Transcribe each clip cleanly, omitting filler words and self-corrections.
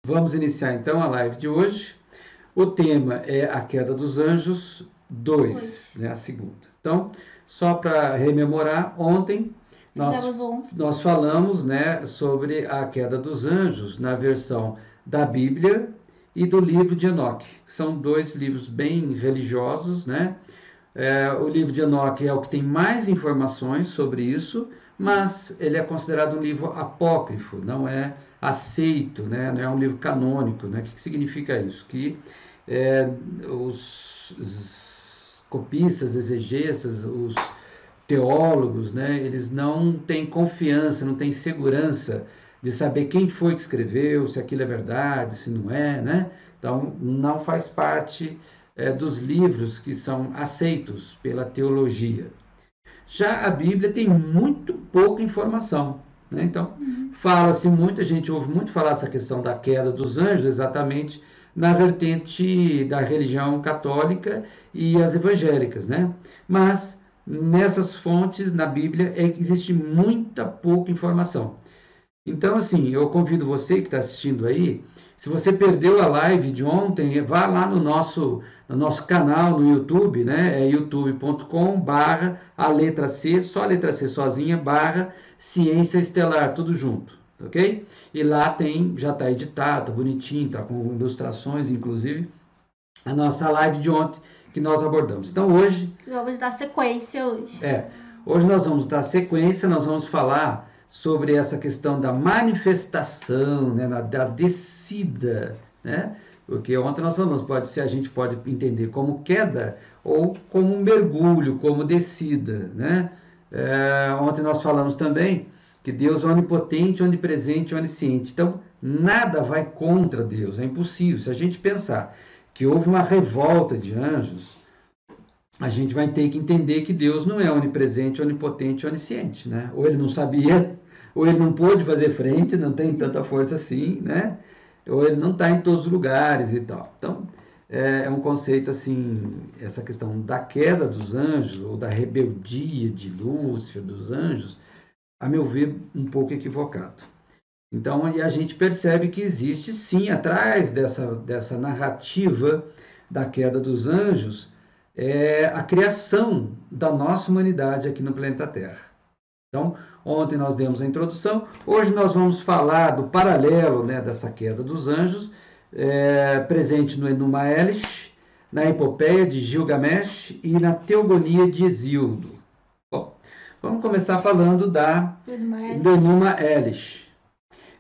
Vamos iniciar então a live de hoje. O tema é a queda dos anjos 2, né, a segunda. Então, só para rememorar, ontem nós falamos, né, sobre a queda dos anjos na versão da Bíblia e do livro de Enoque, que são dois livros bem religiosos, né? O livro de Enoque é o que tem mais informações sobre isso, mas ele é considerado um livro apócrifo, não é aceito, né? Não é um livro canônico. Né? O que significa isso? Que os copistas, exegetas, os teólogos, né? Eles não têm confiança, não têm segurança de saber quem foi que escreveu, se aquilo é verdade, se não é, né? Então, não faz parte dos livros que são aceitos pela teologia. Já a Bíblia tem muito pouca informação. Né? Então, fala-se muito, a gente ouve muito falar dessa questão da queda dos anjos, exatamente na vertente da religião católica e as evangélicas. Né? Mas, nessas fontes, na Bíblia, existe muita pouca informação. Então, assim, eu convido você que está assistindo aí, se você perdeu a live de ontem, vá lá no nosso canal no YouTube, né? É youtube.com/, a letra C, só a letra C sozinha, /Ciência Estelar, tudo junto, ok? E lá tem, já está editado, tá bonitinho, tá com ilustrações, inclusive, a nossa live de ontem que nós abordamos. Então, hoje... Vamos dar sequência hoje. Hoje nós vamos dar sequência, nós vamos falar sobre essa questão da manifestação, né, da descida, né? Porque ontem nós falamos, a gente pode entender como queda ou como mergulho, como descida, né? Ontem nós falamos também que Deus é onipotente, onipresente, onisciente. Então, nada vai contra Deus, é impossível. Se a gente pensar que houve uma revolta de anjos, a gente vai ter que entender que Deus não é onipresente, onipotente, onisciente, né? Ou ele não sabia, ou ele não pôde fazer frente, não tem tanta força assim, né? Ou ele não está em todos os lugares e tal. Então, é um conceito assim, essa questão da queda dos anjos, ou da rebeldia de Lúcifer, dos anjos, a meu ver, um pouco equivocado. Então, e a gente percebe que existe sim, atrás dessa narrativa da queda dos anjos, a criação da nossa humanidade aqui no planeta Terra. Então, ontem nós demos a introdução, hoje nós vamos falar do paralelo, né, dessa queda dos anjos, presente no Enuma Elish, na epopeia de Gilgamesh e na teogonia de Hesíodo. Bom, vamos começar falando do Enuma Elish.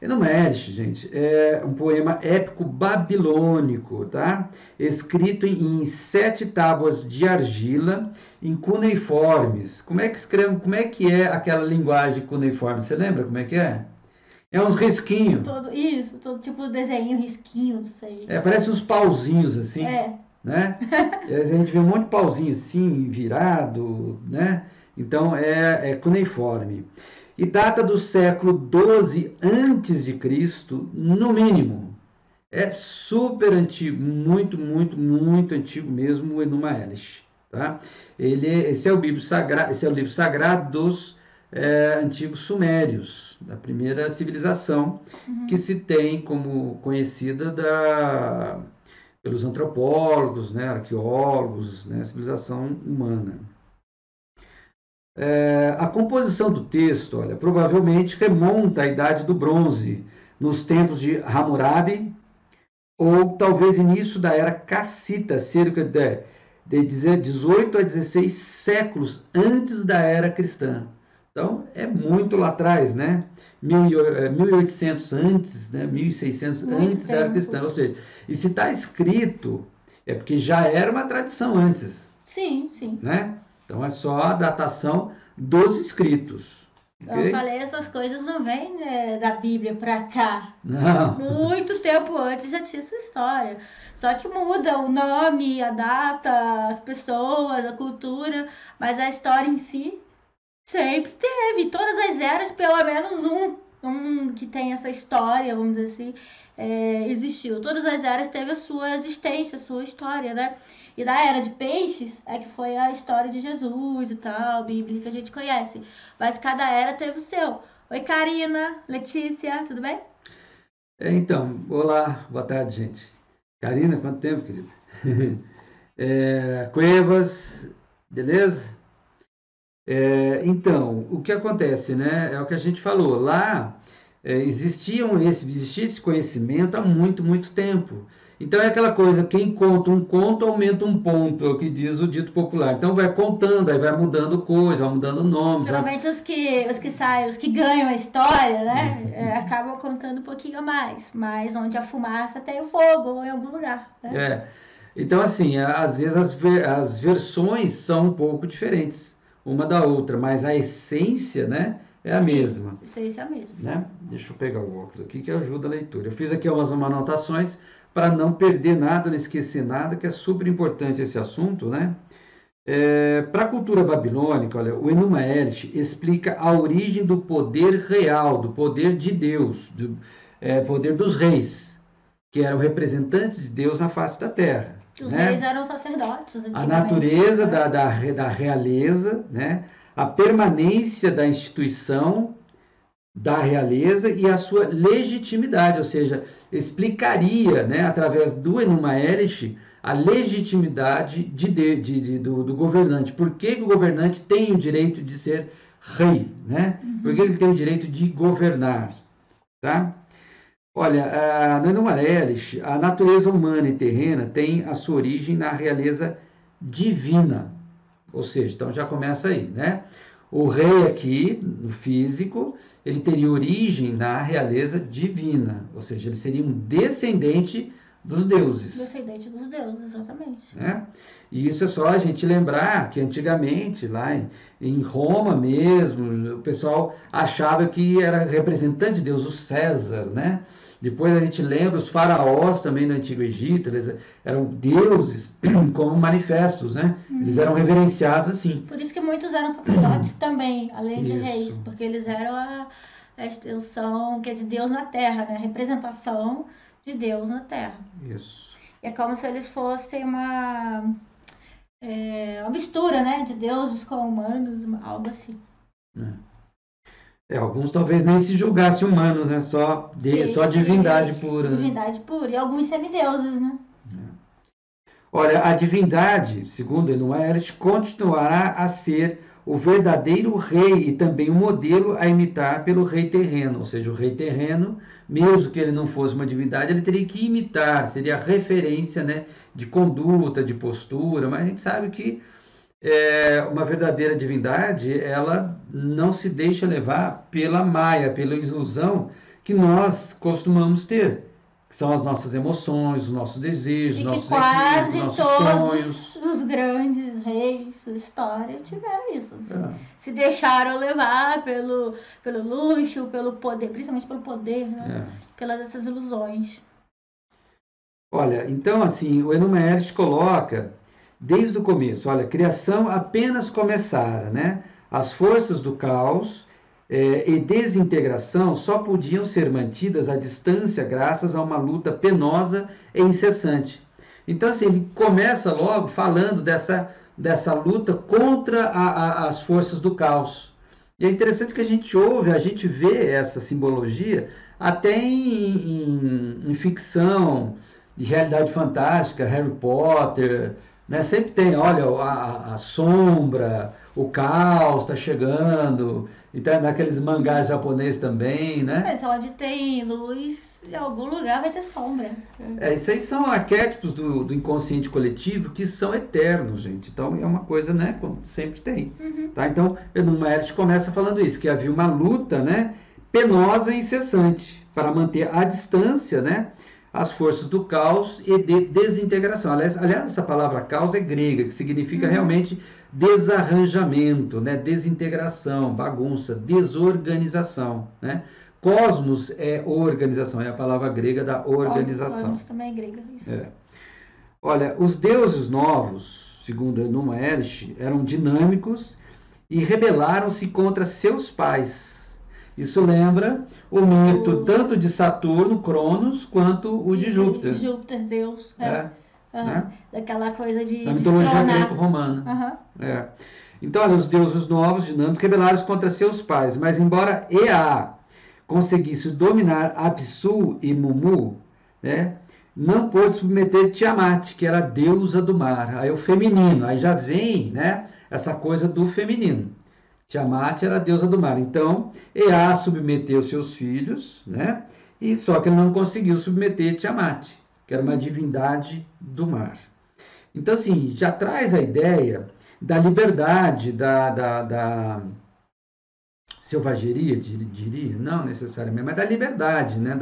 Enuma Elish, gente, é um poema épico babilônico, tá? Escrito em 7 tábuas de argila, em cuneiformes. Como é que escreve? Como é que é aquela linguagem cuneiforme? Você lembra como é que é? É uns risquinhos. Todo tipo desenho, risquinho, não sei. Parece uns pauzinhos assim. Né? A gente vê um monte de pauzinho assim, virado, né? Então é cuneiforme. E data do século XII antes de Cristo, no mínimo. É super antigo, muito, muito, muito antigo mesmo, o Enuma Elish. Tá? Esse é o livro sagrado dos antigos sumérios, da primeira civilização que se tem como conhecida pelos antropólogos, né, arqueólogos, né, civilização humana. A composição do texto, olha, provavelmente remonta à Idade do Bronze, nos tempos de Hammurabi, ou talvez início da Era Cassita, cerca de 18 a 16 séculos antes da Era Cristã. Então, é muito lá atrás, né? 1800 antes, né? 1600 muito antes da Era Cristã. Ou seja, e se está escrito, é porque já era uma tradição antes. Sim, sim. Né? Então, é só a datação dos escritos. Okay? Eu falei, essas coisas não vêm da Bíblia para cá. Não. Muito tempo antes já tinha essa história. Só que muda o nome, a data, as pessoas, a cultura, mas a história em si sempre teve. Todas as eras, pelo menos um que tem essa história, vamos dizer assim, existiu. Todas as eras teve a sua existência, a sua história, né? E da Era de Peixes é que foi a história de Jesus e tal, a Bíblia que a gente conhece. Mas cada era teve o seu. Oi, Karina, Letícia, tudo bem? Então, olá, boa tarde, gente. Karina, quanto tempo, querida? Cuevas, beleza? Então, o que acontece, né? É o que a gente falou. Lá existia esse conhecimento há muito, muito tempo. Então é aquela coisa, quem conta um conto aumenta um ponto, é o que diz o dito popular. Então vai contando, aí vai mudando coisa, vai mudando nomes. Geralmente os que saem, os que ganham a história, né? Acabam contando um pouquinho a mais. Mas onde a fumaça tem o fogo, ou em algum lugar, né? Então, assim, às vezes as versões são um pouco diferentes uma da outra, mas a essência, né, é a Sim, mesma. essência é a mesma. Né? Deixa eu pegar o óculos aqui que ajuda a leitura. Eu fiz aqui umas anotações para não perder nada, não esquecer nada, que é super importante esse assunto, né? Para a cultura babilônica, olha, o Enuma Elish explica a origem do poder real, do poder de Deus, do poder dos reis, que eram representantes de Deus na face da terra. Os Né? reis eram sacerdotes A antigamente. natureza né? da realeza, né? A permanência da instituição da realeza e a sua legitimidade, ou seja, explicaria, né, através do Enuma Elish, a legitimidade do governante. Por que o governante tem o direito de ser rei? Né? Por que ele tem o direito de governar? Tá? Olha, no Enuma Elish, a natureza humana e terrena tem a sua origem na realeza divina. Ou seja, então já começa aí, né? O rei aqui, no físico, ele teria origem na realeza divina, ou seja, ele seria um descendente dos deuses. Descendente dos deuses, exatamente. Né? E isso é só a gente lembrar que antigamente, lá em Roma mesmo, o pessoal achava que era representante de Deus, o César, né? Depois a gente lembra os faraós também no Antigo Egito, eles eram deuses como manifestos, né? Eles eram reverenciados assim. Por isso que muitos eram sacerdotes também, além de Isso. reis, porque eles eram a extensão, quer dizer, Deus na Terra, né? A representação de Deus na Terra. Isso. E é como se eles fossem uma mistura, né? De deuses com humanos, algo assim. Alguns talvez nem se julgassem humanos, né? Só divindade pura. Divindade pura. E alguns semideuses, né? Olha, a divindade, segundo Enuma Elish, continuará a ser o verdadeiro rei e também o modelo a imitar pelo rei terreno. Ou seja, o rei terreno, mesmo que ele não fosse uma divindade, ele teria que imitar, seria a referência, né, de conduta, de postura, mas a gente sabe que uma verdadeira divindade, ela não se deixa levar pela maia, pela ilusão que nós costumamos ter, que são as nossas emoções, os nossos desejos, os nossos quase nossos todos sonhos. os grandes reis da história tiveram isso. Se deixaram levar pelo luxo, pelo poder, principalmente pelo poder, né? Pelas essas ilusões. Olha, então assim, o Enuma Elish coloca desde o começo, olha, a criação apenas começara, né? As forças do caos e desintegração só podiam ser mantidas à distância graças a uma luta penosa e incessante. Então, assim, ele começa logo falando dessa luta contra as forças do caos. E é interessante que a gente ouve, a gente vê essa simbologia até em ficção, de realidade fantástica, Harry Potter, né? Sempre tem, olha, a sombra, o caos está chegando, então naqueles mangás japoneses também, né? Mas onde tem luz, em algum lugar vai ter sombra. Isso aí são arquétipos do inconsciente coletivo que são eternos, gente. Então é uma coisa, né, como sempre tem. Tá? Então, Enuma Elish começa falando isso, que havia uma luta, né, penosa e incessante para manter à distância, né, as forças do caos e de desintegração. Aliás, essa palavra caos é grega, que significa realmente desarranjamento, né? Desintegração, bagunça, desorganização. Né? Cosmos é organização, é a palavra grega da organização. Cosmos também é grega. Isso. Olha, os deuses novos, segundo Enuma Elish, eram dinâmicos e rebelaram-se contra seus pais. Isso lembra o mito tanto de Saturno, Cronos, quanto o de Júpiter. Júpiter, Zeus. Né? Daquela coisa de na mitologia greco-romana. Então, olha, os deuses novos, dinâmicos, rebelaram-se contra seus pais, mas embora Ea conseguisse dominar Apsu e Mumu, né, não pôde submeter Tiamat, que era a deusa do mar. Aí o feminino, aí já vem, né, essa coisa do feminino. Tiamat era a deusa do mar. Então, Ea submeteu seus filhos, né, e só que ele não conseguiu submeter Tiamat, que era uma divindade do mar. Então, assim, já traz a ideia da liberdade, da selvageria, diria, não necessariamente, mas da liberdade, né?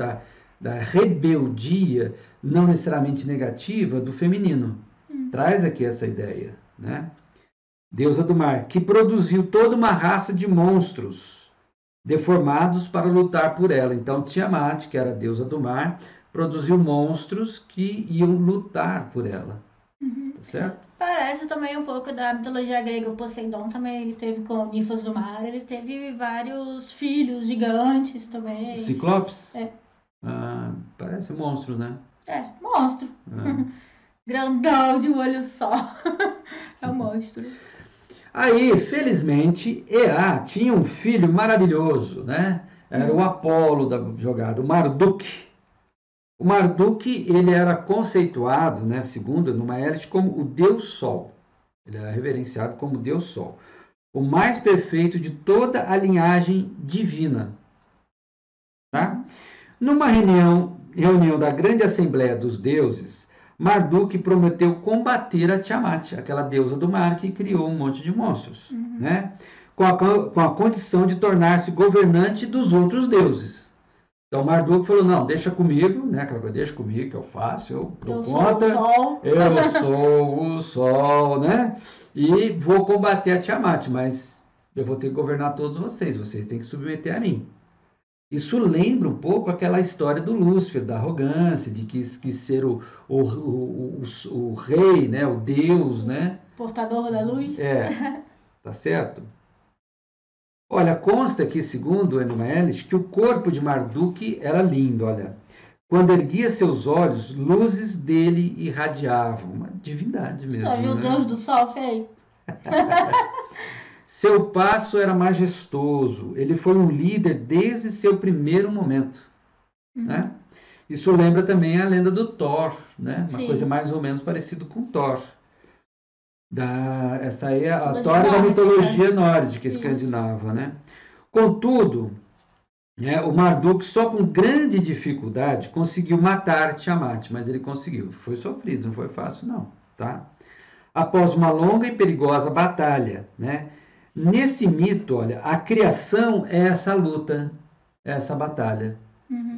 Da rebeldia, não necessariamente negativa, do feminino. Traz aqui essa ideia, né? Deusa do mar, que produziu toda uma raça de monstros deformados para lutar por ela. Então, Tiamat, que era a deusa do mar, produziu monstros que iam lutar por ela. Tá certo? Parece também um pouco da mitologia grega. O Poseidon também ele teve com ninfas do mar, ele teve vários filhos gigantes também. Ciclopes? É. Ah, parece monstro, né? É, monstro. Grandão de um olho só. É um monstro. Aí, felizmente, Ea tinha um filho maravilhoso, né? Era o Apolo da jogada, o Marduk. O Marduk, ele era conceituado, né, segundo numa élite, como o Deus Sol. Ele era reverenciado como Deus Sol. O mais perfeito de toda a linhagem divina. Tá? Numa reunião da grande assembleia dos deuses, Marduk prometeu combater a Tiamat, aquela deusa do mar que criou um monte de monstros, né? Com a condição de tornar-se governante dos outros deuses. Então Marduk falou, não, deixa comigo, né? Aquela coisa, deixa comigo que eu faço, eu dou conta. Eu sou o sol, né? E vou combater a Tiamat, mas eu vou ter que governar todos vocês têm que submeter a mim. Isso lembra um pouco aquela história do Lúcifer, da arrogância, de que quis ser o rei, né? O Deus, né? Portador da luz. Tá certo? Olha, consta aqui, segundo Enomeles, que o corpo de Marduk era lindo, olha. Quando erguia seus olhos, luzes dele irradiavam. Uma divindade mesmo, Você viu o Deus do Sol, feio? Seu passo era majestoso. Ele foi um líder desde seu primeiro momento, né? Isso lembra também a lenda do Thor, né? Uma coisa mais ou menos parecida com Thor. Essa aí é a Thor da mitologia nórdica escandinava, né? Contudo, né, o Marduk só com grande dificuldade conseguiu matar Tiamat, mas ele conseguiu. Foi sofrido, não foi fácil não, tá? Após uma longa e perigosa batalha, né? Nesse mito, olha, a criação é essa luta, é essa batalha,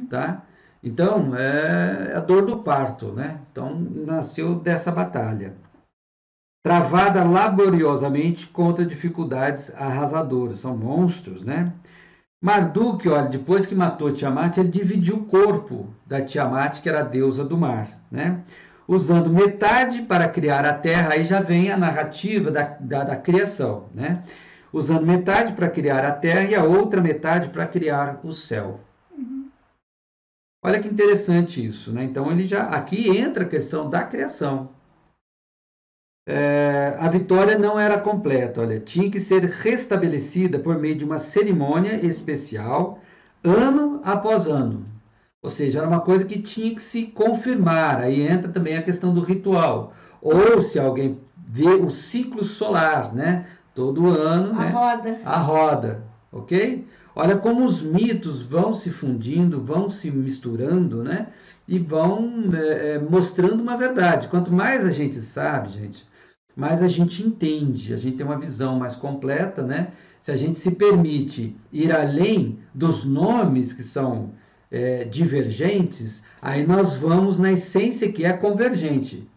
tá? Então, é a dor do parto, né? Então, nasceu dessa batalha. Travada laboriosamente contra dificuldades arrasadoras. São monstros, né? Marduk, olha, depois que matou Tiamat, ele dividiu o corpo da Tiamat, que era a deusa do mar, né? Usando metade para criar a terra, aí já vem a narrativa da criação, né? Usando metade para criar a terra e a outra metade para criar o céu. Olha que interessante isso, né? Então, aqui entra a questão da criação. A vitória não era completa, olha, tinha que ser restabelecida por meio de uma cerimônia especial, ano após ano. Ou seja, era uma coisa que tinha que se confirmar. Aí entra também a questão do ritual. Ou se alguém vê o ciclo solar, né? Todo ano, né? A roda, ok? Olha como os mitos vão se fundindo, vão se misturando, né? E vão mostrando uma verdade. Quanto mais a gente sabe, gente, mais a gente entende, a gente tem uma visão mais completa, né? Se a gente se permite ir além dos nomes que são divergentes, aí nós vamos na essência que é convergente.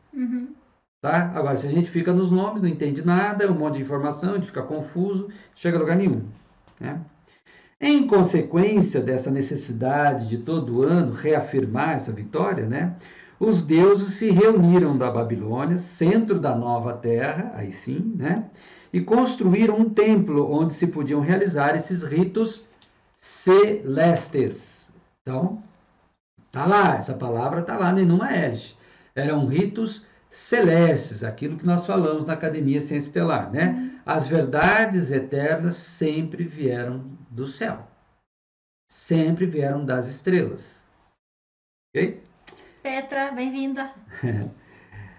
Tá? Agora, se a gente fica nos nomes, não entende nada, é um monte de informação, a gente fica confuso, não chega a lugar nenhum, né? Em consequência dessa necessidade de todo ano reafirmar essa vitória, né? Os deuses se reuniram da Babilônia, centro da nova terra, aí sim, né? E construíram um templo onde se podiam realizar esses ritos celestes. Então, tá lá, essa palavra tá lá no Enuma Elish. Eram ritos celestes, aquilo que nós falamos na Academia Ciência Estelar, né? As verdades eternas sempre vieram do céu. sempre vieram das estrelas. Ok? Petra, bem-vinda.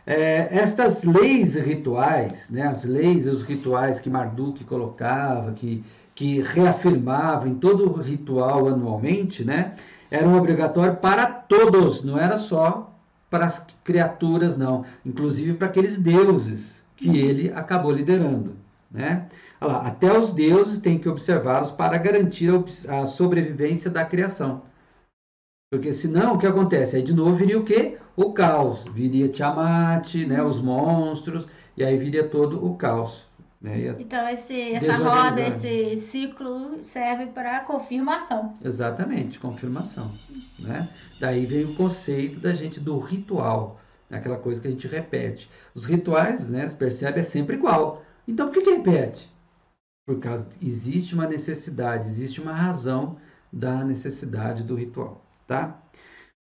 Estas leis rituais, né, as leis e os rituais que Marduk colocava, que reafirmava em todo o ritual anualmente, né, eram obrigatórios para todos, não era só para as criaturas, não, inclusive para aqueles deuses que ele acabou liderando. Né? Olha lá, até os deuses têm que observá-los para garantir a sobrevivência da criação. Porque senão, o que acontece? Aí de novo viria o quê? O caos. Viria Tiamat, né, os monstros, e aí viria todo o caos. Né, então, essa roda, esse ciclo serve para confirmação. Exatamente, confirmação. Né? Daí vem o conceito da gente do ritual, né, aquela coisa que a gente repete. Os rituais, né, se percebe, é sempre igual. Então, por que repete? Por causa existe uma necessidade, existe uma razão da necessidade do ritual. Tá?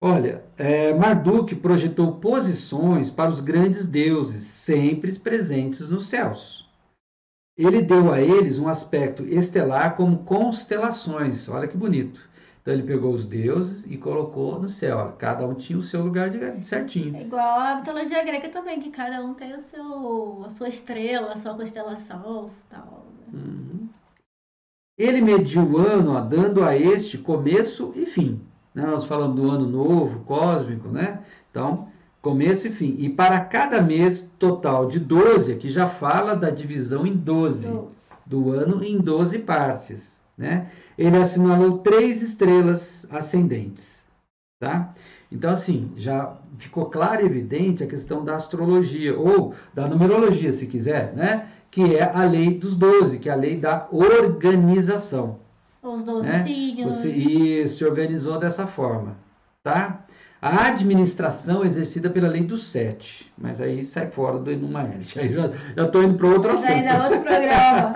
Olha, Marduk projetou posições para os grandes deuses, sempre presentes nos céus. Ele deu a eles um aspecto estelar como constelações. Olha que bonito. Então ele pegou os deuses e colocou no céu. Cada um tinha o seu lugar certinho. É igual a mitologia grega também, que cada um tem a sua estrela, a sua constelação tal. Uhum. Ele mediu o ano, dando a este começo e fim. Né? Nós falamos do ano novo, cósmico, né? Então, começo e fim. E para cada mês total de 12, aqui já fala da divisão em 12, do ano em 12 partes. Né? Ele assinalou 3 estrelas ascendentes. Tá? Então, assim, já ficou claro e evidente a questão da astrologia, ou da numerologia, se quiser, né? Que é a lei dos 12, que é a lei da organização. Os 12 né? signos. Você se organizou dessa forma, tá? A administração é exercida pela lei dos 7, mas aí sai fora do Enuma Elish. Aí já estou indo para outro assunto. Ainda é outro programa.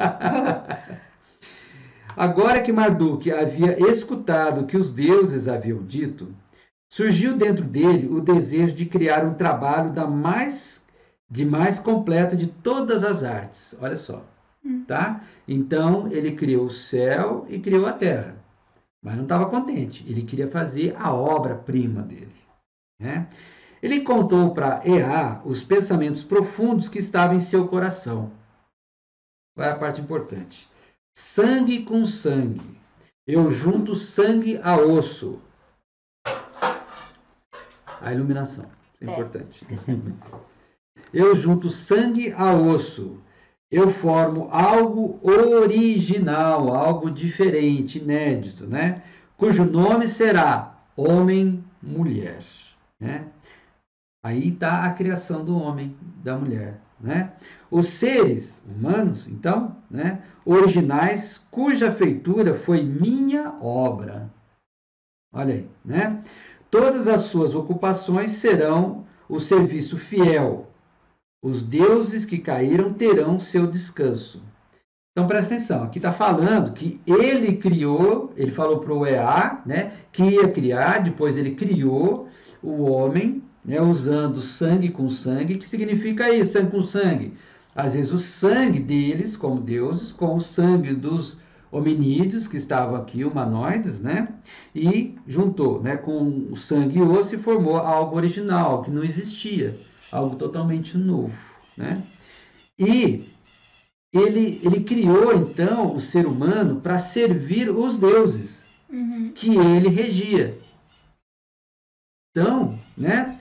Agora que Marduk havia escutado o que os deuses haviam dito, surgiu dentro dele o desejo de criar um trabalho de mais completo de todas as artes. Olha só. Tá? Então, ele criou o céu e criou a terra. Mas não estava contente. Ele queria fazer a obra-prima dele. Né? Ele contou para Ea os pensamentos profundos que estavam em seu coração. Qual é a parte importante? Sangue com sangue. Eu junto sangue a osso. A iluminação. Isso é importante. Eu junto sangue a osso. Eu formo algo original, algo diferente, inédito, né? Cujo nome será homem-mulher. Né? Aí está a criação do homem, da mulher. Né? Os seres humanos, então, né, originais, cuja feitura foi minha obra. Olha aí, né? Todas as suas ocupações serão o serviço fiel. Os deuses que caíram terão seu descanso. Então, presta atenção. Aqui está falando que ele criou, ele falou para o Ea, né, que ia criar, depois ele criou o homem, né, usando sangue com sangue. O que significa isso, sangue com sangue? Às vezes o sangue deles, como deuses, com o sangue dos hominídeos que estavam aqui, humanoides, né? E juntou, né, com o sangue e osso e formou algo original, que não existia, algo totalmente novo, né? E ele criou, então, o ser humano para servir os deuses que ele regia. Então, né?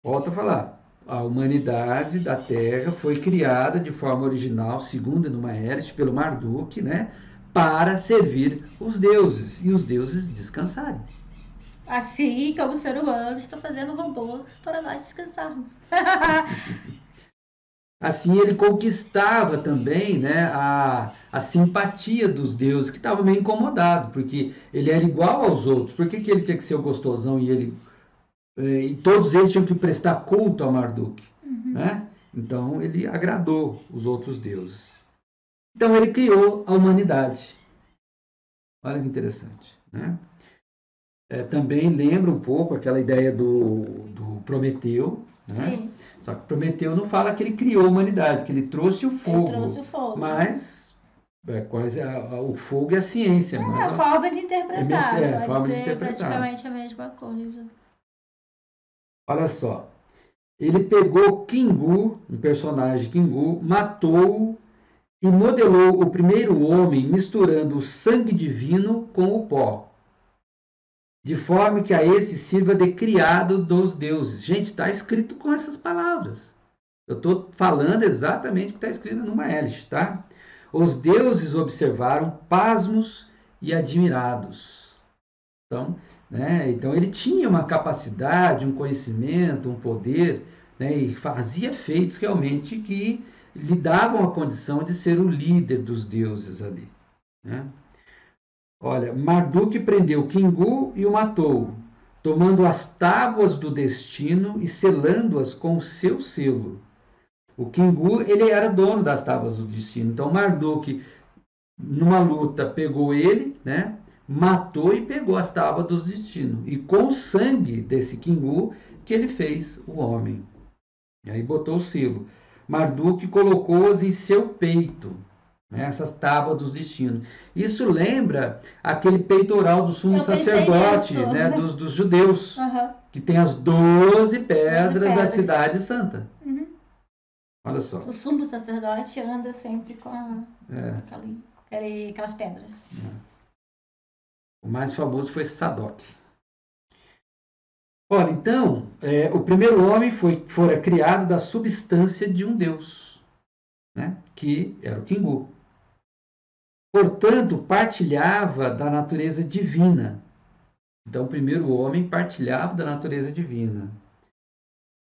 Volto a falar. A humanidade da Terra foi criada de forma original, segundo Enuma Elish, pelo Marduk, né? Para servir os deuses e os deuses descansarem. Assim como o ser humano está fazendo robôs para nós descansarmos. Assim ele conquistava também, né, a simpatia dos deuses, que estavam meio incomodados, porque ele era igual aos outros. Por que ele tinha que ser o gostosão e todos eles tinham que prestar culto a Marduk? Né? Então ele agradou os outros deuses. Então ele criou a humanidade. Olha que interessante. Né? Também lembra um pouco aquela ideia do Prometeu. Né? Sim. Só que Prometeu não fala que ele criou a humanidade, que ele trouxe o fogo. Ele trouxe o fogo. Mas o fogo é a ciência, É a forma de interpretar, pode forma de ser interpretar. praticamente a mesma coisa. Olha só, ele pegou Kingu, um personagem Kingu, matou-o e modelou o primeiro homem misturando o sangue divino com o pó, de forma que a esse sirva de criado dos deuses. Gente, está escrito com essas palavras. Eu estou falando exatamente o que está escrito numa hélice, tá? Os deuses observaram, pasmos e admirados. Então, então ele tinha uma capacidade, um conhecimento, um poder, né, e fazia feitos realmente que lhe davam a condição de ser o líder dos deuses ali. Né? Olha, Marduk prendeu Kingu e o matou, tomando as tábuas do destino e selando-as com o seu selo. O Kingu, ele era dono das tábuas do destino. Então Marduk, numa luta, pegou ele, né? Matou e pegou as tábuas do destino. E com o sangue desse Kingu que ele fez o homem. E aí botou o selo. Marduk colocou-as em seu peito, né? Essas tábuas dos destinos. Isso lembra aquele peitoral do sumo sacerdote, né? Dos judeus, que tem as 12 pedras da cidade santa. Olha só. O sumo sacerdote anda sempre com aquelas pedras. O mais famoso foi Sadoc. Olha, então, o primeiro homem fora criado da substância de um deus, né? Que era o Kingu. Portanto, partilhava da natureza divina. Então, o primeiro homem partilhava da natureza divina.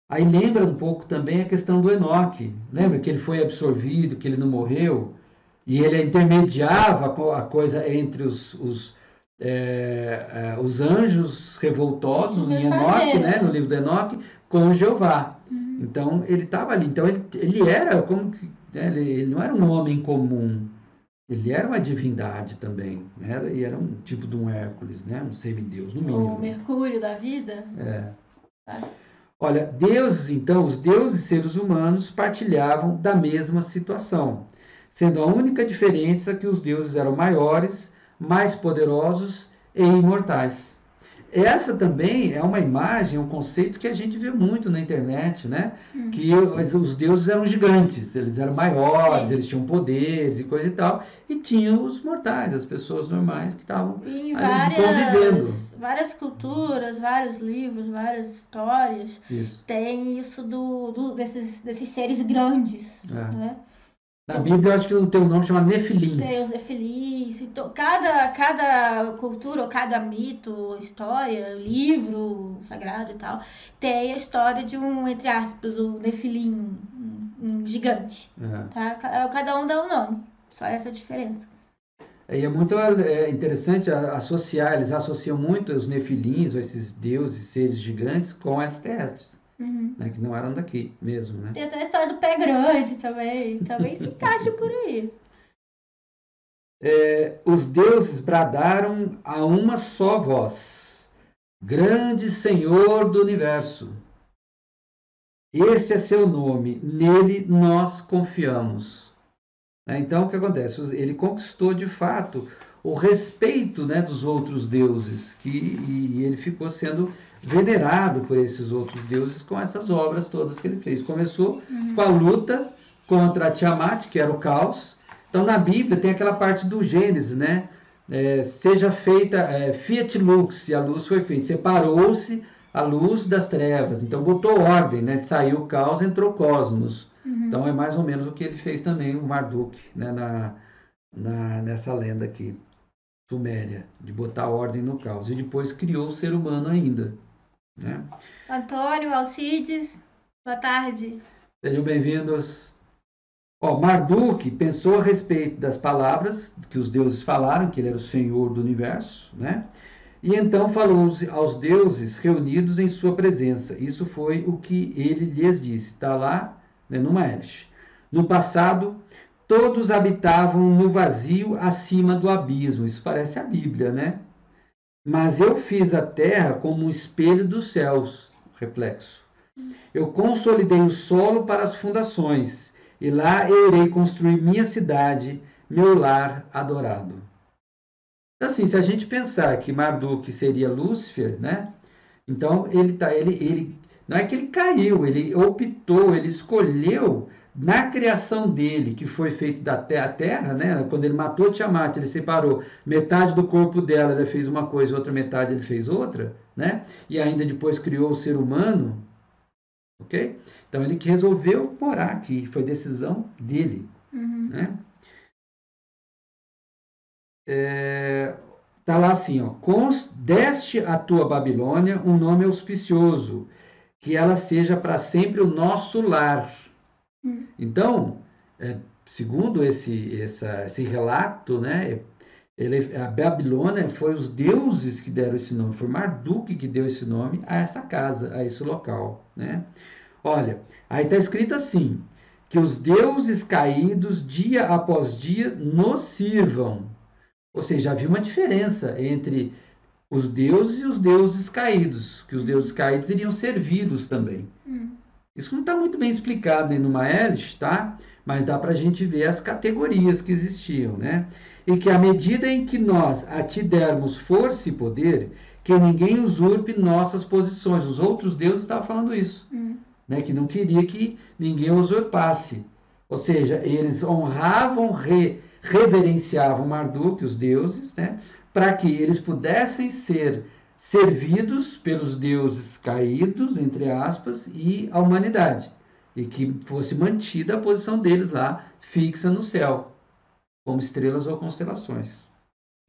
Aí lembra um pouco também a questão do Enoque. Lembra que ele foi absorvido, que ele não morreu? E ele intermediava a coisa entre os anjos revoltosos em Enoque, né, no livro do Enoque, com Jeová. Então, ele estava ali. Então, ele era como que, né, ele não era um homem comum. Ele era uma divindade também. Né? E era um tipo de um Hércules, né? Um semideus, no mínimo. O Mercúrio da vida. Olha, deuses, então, os deuses e seres humanos partilhavam da mesma situação, sendo a única diferença que os deuses eram maiores, mais poderosos e imortais. Essa também é uma imagem, um conceito que a gente vê muito na internet, né? Que os deuses eram gigantes, eles eram maiores, eles tinham poderes e coisa e tal, e tinham os mortais, as pessoas normais que estavam ali convivendo. Várias culturas, vários livros, várias histórias tem isso desses seres grandes, né? Na Bíblia, eu acho que tem um nome chamado Nefilins. Tem os Nefilins. Então, cada cultura, ou cada mito, história, livro sagrado e tal, tem a história de um, entre aspas, o Nefilim, um gigante. Tá? Cada um dá um nome. Só essa diferença. E é muito interessante associar, eles associam muito os Nefilins, ou esses deuses, seres gigantes, com extraterrestres. Né, que não eram daqui mesmo, né? Tem até a história do pé grande também se encaixa por aí. Os deuses bradaram a uma só voz: grande Senhor do Universo. Este é seu nome, nele nós confiamos. Então, o que acontece? Ele conquistou, de fato, o respeito, né, dos outros deuses, e ele ficou sendo venerado por esses outros deuses com essas obras todas que ele fez. Começou com a luta contra a Tiamat, que era o caos. Então, na Bíblia, tem aquela parte do Gênesis, né? Seja feita fiat lux, e a luz foi feita. Separou-se a luz das trevas. Então, botou ordem, né? Saiu o caos, entrou o cosmos. Então, é mais ou menos o que ele fez também, o Marduk, né? Nessa lenda aqui, suméria, de botar ordem no caos. E depois criou o ser humano ainda. Né? Antônio, Alcides, boa tarde. Sejam bem-vindos. Marduk pensou a respeito das palavras que os deuses falaram, que ele era o Senhor do Universo, né? E então falou aos deuses reunidos em sua presença. Isso foi o que ele lhes disse. Está lá, né, numa hélice. No passado, todos habitavam no vazio acima do abismo. Isso parece a Bíblia, né? Mas eu fiz a terra como um espelho dos céus, reflexo. Eu consolidei o solo para as fundações, e lá eu irei construir minha cidade, meu lar adorado. Então, assim, se a gente pensar que Marduk seria Lúcifer, né? Então, ele não é que ele caiu, ele optou, ele escolheu na criação dele, que foi feito da terra, né? Quando ele matou Tiamat, ele separou metade do corpo dela, ele fez uma coisa, outra metade ele fez outra, né? E ainda depois criou o ser humano, ok? Então, ele que resolveu morar aqui, foi decisão dele, né? Tá lá assim, ó, deste a tua Babilônia um nome auspicioso, que ela seja para sempre o nosso lar. Então, segundo esse relato, né, a Babilônia foi os deuses que deram esse nome, foi Marduk que deu esse nome a essa casa, a esse local, né? Olha, aí está escrito assim, que os deuses caídos dia após dia nos sirvam. Ou seja, havia uma diferença entre os deuses e os deuses caídos, que os deuses caídos iriam servi-los também. Isso não está muito bem explicado nem no Maelish, tá? Mas dá para a gente ver as categorias que existiam, né? E que à medida em que nós a ti dermos força e poder, que ninguém usurpe nossas posições. Os outros deuses estavam falando isso, né? Que não queria que ninguém usurpasse. Ou seja, eles honravam, reverenciavam Marduk, os deuses, né? Para que eles pudessem ser servidos pelos deuses caídos, entre aspas, e a humanidade. E que fosse mantida a posição deles lá, fixa no céu, como estrelas ou constelações.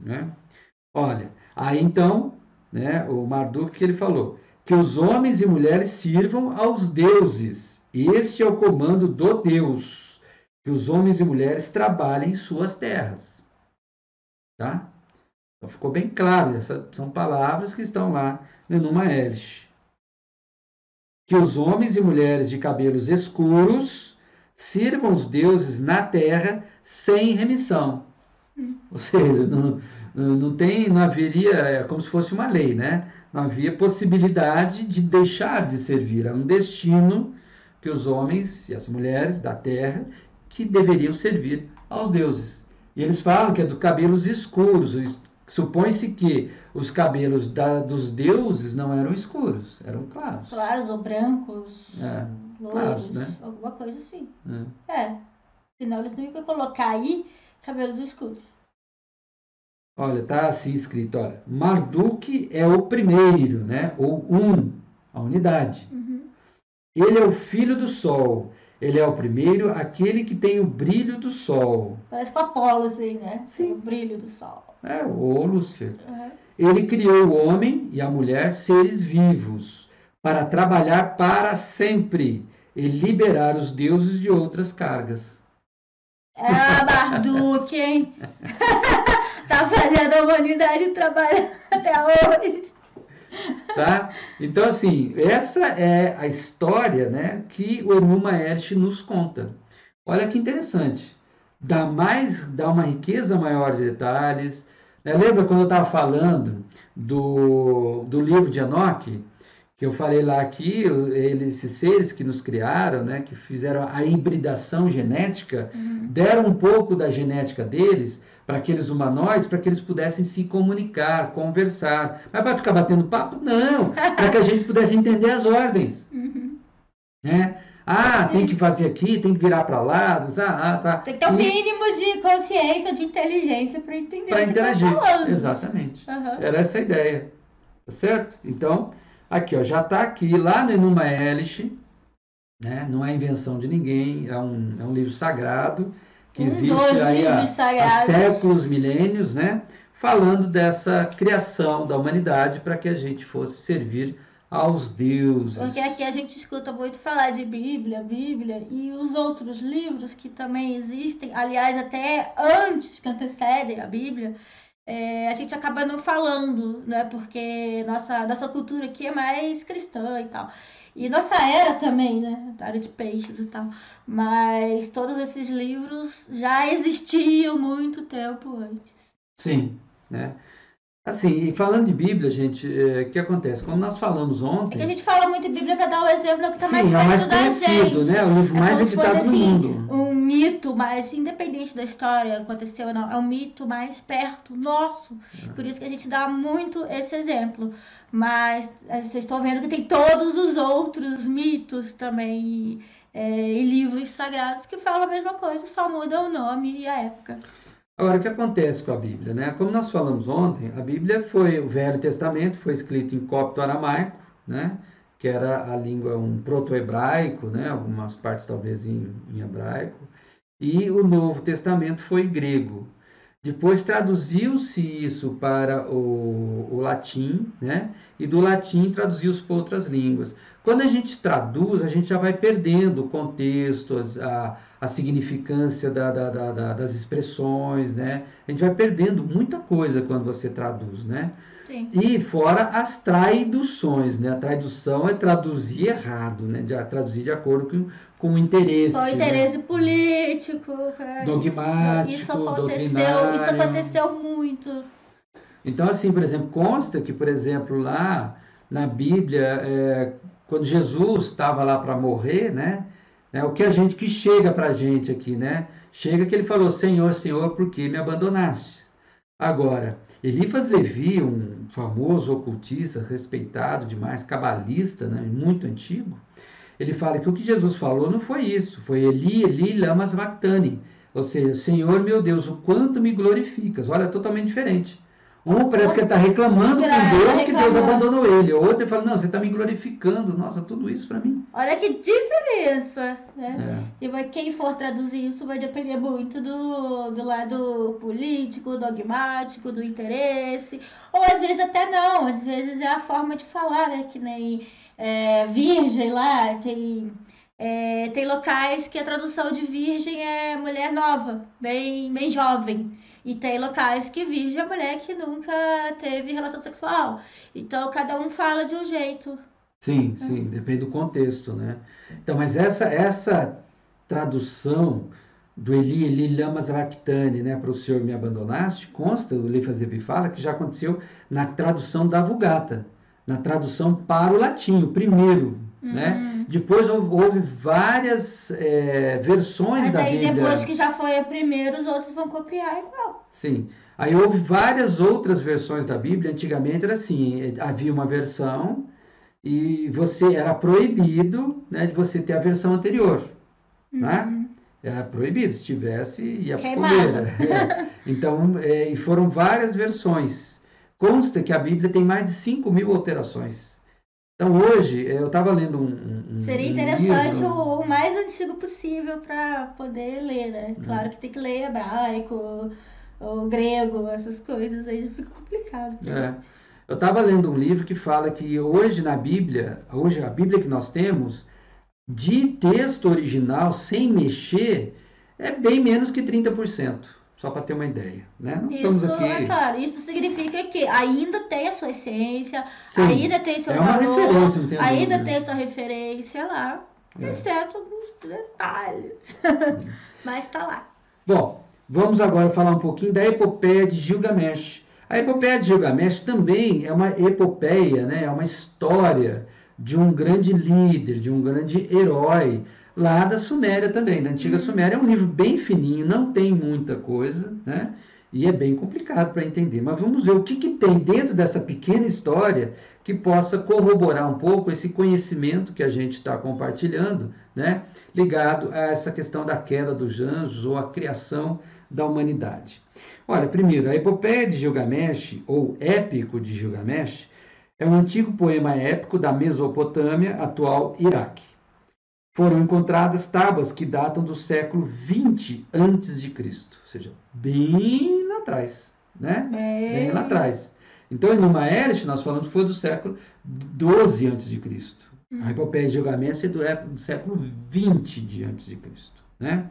Né? Olha, aí então, né, o Marduk que ele falou, que os homens e mulheres sirvam aos deuses. Este é o comando do Deus, que os homens e mulheres trabalhem em suas terras. Tá? Então ficou bem claro, essas são palavras que estão lá no Enuma Elish. Que os homens e mulheres de cabelos escuros sirvam os deuses na terra sem remissão. Ou seja, não haveria, como se fosse uma lei, né? Não havia possibilidade de deixar de servir. Era um destino que os homens e as mulheres da terra que deveriam servir aos deuses. E eles falam que é do cabelos escuros. Supõe-se que os cabelos dos deuses não eram escuros, eram claros. Claros ou brancos, loiros, claros, né? Alguma coisa assim. Senão eles não iam colocar aí cabelos escuros. Olha, tá assim escrito, olha, Marduk é o primeiro, né? Ou a unidade. Ele é o filho do sol. Ele é o primeiro, aquele que tem o brilho do sol. Parece com Apolo, assim, né? Sim. O brilho do sol. Ou Lúcifer. Ele criou o homem e a mulher, seres vivos, para trabalhar para sempre e liberar os deuses de outras cargas. Marduk, hein? Tá fazendo a humanidade trabalhar até hoje. Tá? Então, assim, essa é a história, né, que o Enuma Elish nos conta. Olha que interessante. Dá uma riqueza maior de detalhes. Lembra quando eu estava falando do livro de Enoque? Que eu falei lá que esses seres que nos criaram, né, que fizeram a hibridação genética, deram um pouco da genética deles para aqueles humanoides, para que eles pudessem se comunicar, conversar. Mas para ficar batendo papo? Não! Para que a gente pudesse entender as ordens. Né? Tem que fazer aqui, tem que virar para lá. Tá. Tem que ter um mínimo de consciência, de inteligência para entender para o que interagir. Tá falando. Exatamente. Era essa a ideia. Tá certo? Então, aqui, ó, já está aqui, lá no Enuma Elish, né? Não é invenção de ninguém, é um livro sagrado, que existe aí há séculos, milênios, né? Falando dessa criação da humanidade para que a gente fosse servir aos deuses. Porque aqui a gente escuta muito falar de Bíblia e os outros livros que também existem, aliás, até antes que antecedem a Bíblia, a gente acaba não falando, né? Porque nossa cultura aqui é mais cristã e tal. E nossa era também, né? A área de peixes e tal. Mas todos esses livros já existiam muito tempo antes. Sim, né? Assim, e falando de Bíblia, gente, o que acontece? Como nós falamos É que a ontem, gente fala muito de Bíblia para dar o exemplo que está mais sim, é o mais perto da conhecido, gente. né? O livro É mais como se fosse editado no assim, mundo. um mito, mas independente da história, aconteceu ou não, é um mito mais perto nosso. Por isso que a gente dá muito esse exemplo. Mas vocês estão vendo que tem todos os outros mitos também e livros sagrados que falam a mesma coisa, só muda o nome e a época. Agora, o que acontece com a Bíblia, né? Como nós falamos ontem, a Bíblia foi, o Velho Testamento foi escrito em copto-aramaico, né? Que era a língua, um proto-hebraico, né? Algumas partes talvez em hebraico. E o Novo Testamento foi grego. Depois traduziu-se isso para o latim, né? E do latim traduziu-se para outras línguas. Quando a gente traduz, a gente já vai perdendo o contexto, a significância das expressões, né? A gente vai perdendo muita coisa quando você traduz, né? Sim. E fora as traduções, né? A tradução é traduzir errado, né? Traduzir de acordo com o interesse, Com né? interesse político, cara. Dogmático, Isso doutrinário. aconteceu muito. Então, assim, por exemplo, consta que, por exemplo, lá na Bíblia, quando Jesus estava lá para morrer, né? O que a gente que chega para a gente aqui, né? Chega que ele falou: Senhor, Senhor, por que me abandonaste? Agora, Elifas Levi, um famoso ocultista, respeitado demais, cabalista, né? Muito antigo, ele fala que o que Jesus falou não foi isso, foi Eli, Eli, lama sabachthani. Ou seja, Senhor meu Deus, o quanto me glorificas. Olha, totalmente diferente. Um parece que ele está reclamando com Deus que Deus abandonou ele. O outro ele fala, não, você está me glorificando. Nossa, tudo isso para mim. Olha que diferença, né? E quem for traduzir isso vai depender muito do lado político, dogmático, do interesse. Ou às vezes até não, às vezes é a forma de falar, né? Que nem virgem lá, tem locais que a tradução de virgem é mulher nova, bem jovem. E tem locais que virgem é mulher que nunca teve relação sexual. Então cada um fala de um jeito. Sim, sim, depende do contexto, né? Então, mas essa tradução do Eli, Eli, lama sabachthani, né, para o Senhor me abandonaste, consta, o Eliphas Levi fala que já aconteceu na tradução da Vulgata, na tradução para o latim, o primeiro, né? Depois houve várias versões da Bíblia. Mas aí depois que já foi a primeira, os outros vão copiar igual. Sim. Aí houve várias outras versões da Bíblia. Antigamente era assim, havia uma versão e você era proibido, né, de você ter a versão anterior, né? Era proibido, se tivesse, ia para fogueira. Então, e foram várias versões. Consta que a Bíblia tem mais de 5.000 alterações. Então, hoje, eu estava lendo Seria interessante livro. o mais antigo possível para poder ler, né? Claro que tem que ler hebraico, ou grego, essas coisas aí fica complicado. Eu estava lendo um livro que fala que hoje na Bíblia, hoje a Bíblia que nós temos, de texto original, sem mexer, é bem menos que 30%. Só para ter uma ideia, né? Não estamos Isso, aqui... claro, isso significa que ainda tem a sua essência, Sim, ainda tem seu uma valor, referência, não tem ainda dúvida. tem sua referência lá, exceto alguns detalhes. Mas tá lá. Bom, vamos agora falar um pouquinho da epopeia de Gilgamesh. A epopeia de Gilgamesh também é uma epopeia, né? É uma história de um grande líder, de um grande herói, lá da Suméria também, da antiga Suméria. É um livro bem fininho, não tem muita coisa, né? E é bem complicado para entender. Mas vamos ver o que tem dentro dessa pequena história que possa corroborar um pouco esse conhecimento que a gente está compartilhando, né? Ligado a essa questão da queda dos anjos ou a criação da humanidade. Olha, primeiro, a epopeia de Gilgamesh, ou épico de Gilgamesh, é um antigo poema épico da Mesopotâmia, atual Iraque. Foram encontradas tábuas que datam do século 20 a.C., ou seja, bem lá atrás, né? Bem lá atrás. Então, em Numa Elish, nós falamos que foi do século 12 a.C. A epopeia de Gilgamesh é do século 20 de a.C., né?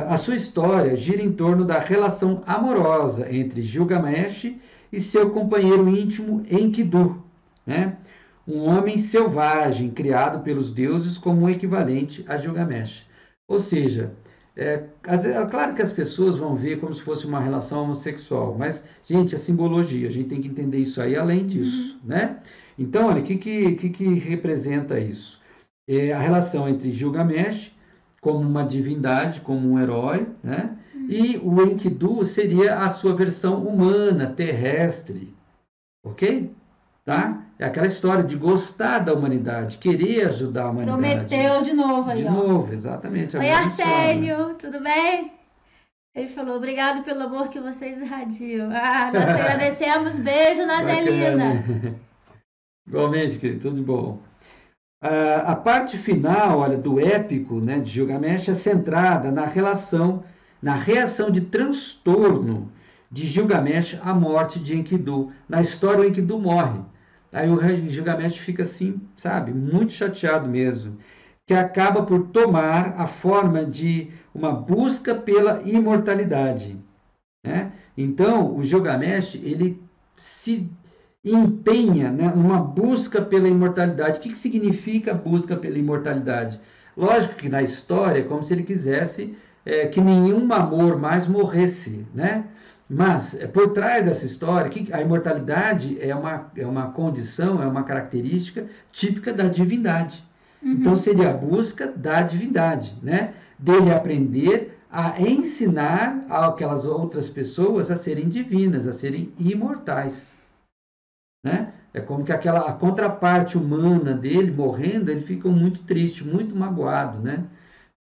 A sua história gira em torno da relação amorosa entre Gilgamesh e seu companheiro íntimo Enkidu, né? Um homem selvagem criado pelos deuses como um equivalente a Gilgamesh. Ou seja, Claro que as pessoas vão ver como se fosse uma relação homossexual, mas, gente, é simbologia, a gente tem que entender isso aí além disso, né? Então, olha, o que representa isso? A relação entre Gilgamesh como uma divindade, como um herói, né? E o Enkidu seria a sua versão humana, terrestre, ok? Tá? É aquela história de gostar da humanidade, querer ajudar a humanidade. Prometeu de novo aí, De ó. novo, exatamente. A Oi, mesma história. Arsénio, tudo bem? Ele falou, obrigado pelo amor que vocês irradiam. Ah, nós te agradecemos. Beijo na Zelina. Bacana. Igualmente, querido, tudo de bom. A parte final, olha, do épico, né, de Gilgamesh é centrada na reação de transtorno de Gilgamesh à morte de Enkidu. Na história, o Enkidu morre. Aí o rei Gilgamesh fica assim, sabe, muito chateado mesmo, que acaba por tomar a forma de uma busca pela imortalidade, né? Então, o Gilgamesh, ele se empenha, né, numa busca pela imortalidade. O que significa busca pela imortalidade? Lógico que na história é como se ele quisesse que nenhum amor mais morresse, né? Mas por trás dessa história, a imortalidade é uma condição, é uma característica típica da divindade. Então seria a busca da divindade, né? Dele aprender a ensinar aquelas outras pessoas a serem divinas, a serem imortais, né? É como que a contraparte humana dele morrendo, ele fica muito triste, muito magoado, né?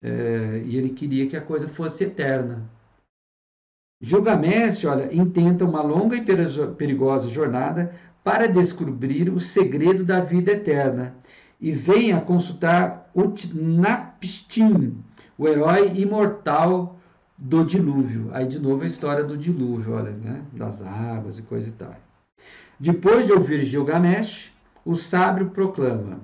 E ele queria que a coisa fosse eterna. Gilgamesh, olha, intenta uma longa e perigosa jornada para descobrir o segredo da vida eterna e vem a consultar Utnapishtim, o herói imortal do dilúvio. Aí, de novo, a história do dilúvio, olha, né? Das águas e coisa e tal. Depois de ouvir Gilgamesh, o sábio proclama: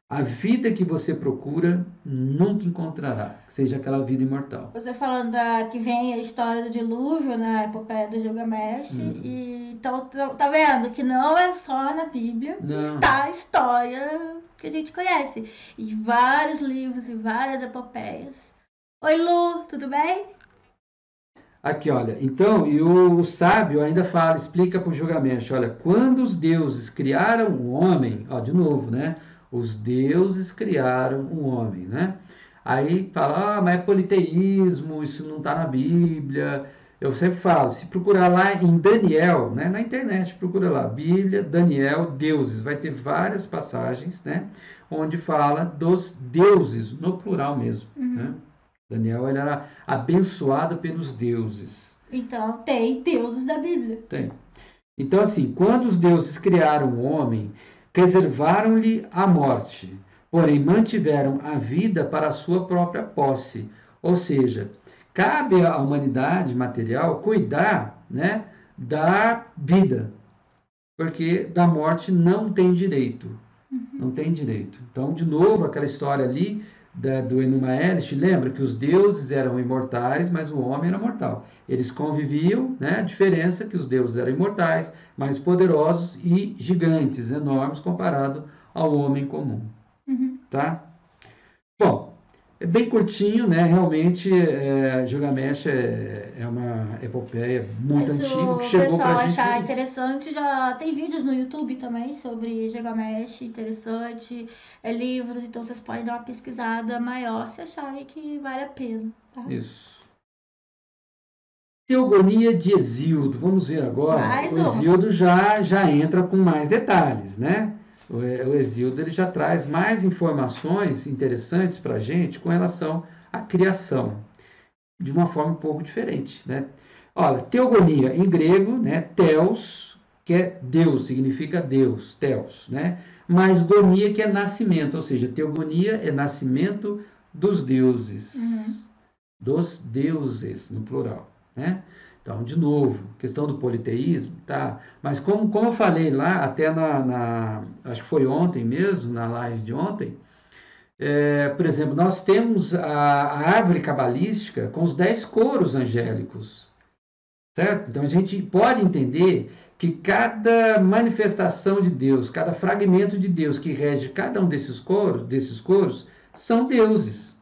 a vida que você procura nunca encontrará, seja aquela vida imortal. Você falando que vem a história do dilúvio na epopeia do Gilgamesh, e então tá vendo que não é só na Bíblia que está a história que a gente conhece. E vários livros e várias epopeias. Oi, Lu, tudo bem? Aqui, olha, então, e o sábio ainda fala, explica para o Gilgamesh, olha, quando os deuses criaram o homem, ó, de novo, né? Os deuses criaram o homem, né? Aí fala, mas é politeísmo, isso não está na Bíblia. Eu sempre falo, se procurar lá em Daniel, né, na internet, procura lá, Bíblia, Daniel, deuses, vai ter várias passagens, né, onde fala dos deuses, no plural mesmo, né? Daniel, ele era abençoado pelos deuses. Então, tem deuses da Bíblia. Tem. Então, assim, quando os deuses criaram o homem, reservaram-lhe a morte, porém mantiveram a vida para a sua própria posse. Ou seja, cabe à humanidade material cuidar, né, da vida, porque da morte não tem direito. Não tem direito. Então, de novo, aquela história ali do Enuma Elish, lembra que os deuses eram imortais, mas o homem era mortal. Eles conviviam, né? A diferença é que os deuses eram imortais, mais poderosos e gigantes, enormes, comparado ao homem comum. Tá? Bom, é bem curtinho, né? Realmente, Gilgamesh é uma epopeia muito antiga que chegou para a gente. Se o pessoal achar interessante, já tem vídeos no YouTube também sobre Gilgamesh, interessante, livros, então vocês podem dar uma pesquisada maior se acharem que vale a pena. Tá? Isso. Teogonia de Hesíodo. Vamos ver agora. O Hesíodo já entra com mais detalhes, né? O Hesíodo ele já traz mais informações interessantes para a gente com relação à criação, de uma forma um pouco diferente, né? Olha, teogonia em grego, né? Theos, que é Deus, significa Deus, Theos, né? Mas gonia, que é nascimento, ou seja, teogonia é nascimento dos deuses, no plural, né? Então, de novo, questão do politeísmo, tá? Mas como eu falei lá, até acho que foi ontem mesmo, na live de ontem, por exemplo, nós temos a árvore cabalística com os 10 coros angélicos, certo? Então, a gente pode entender que cada manifestação de Deus, cada fragmento de Deus que rege cada um desses coros são deuses.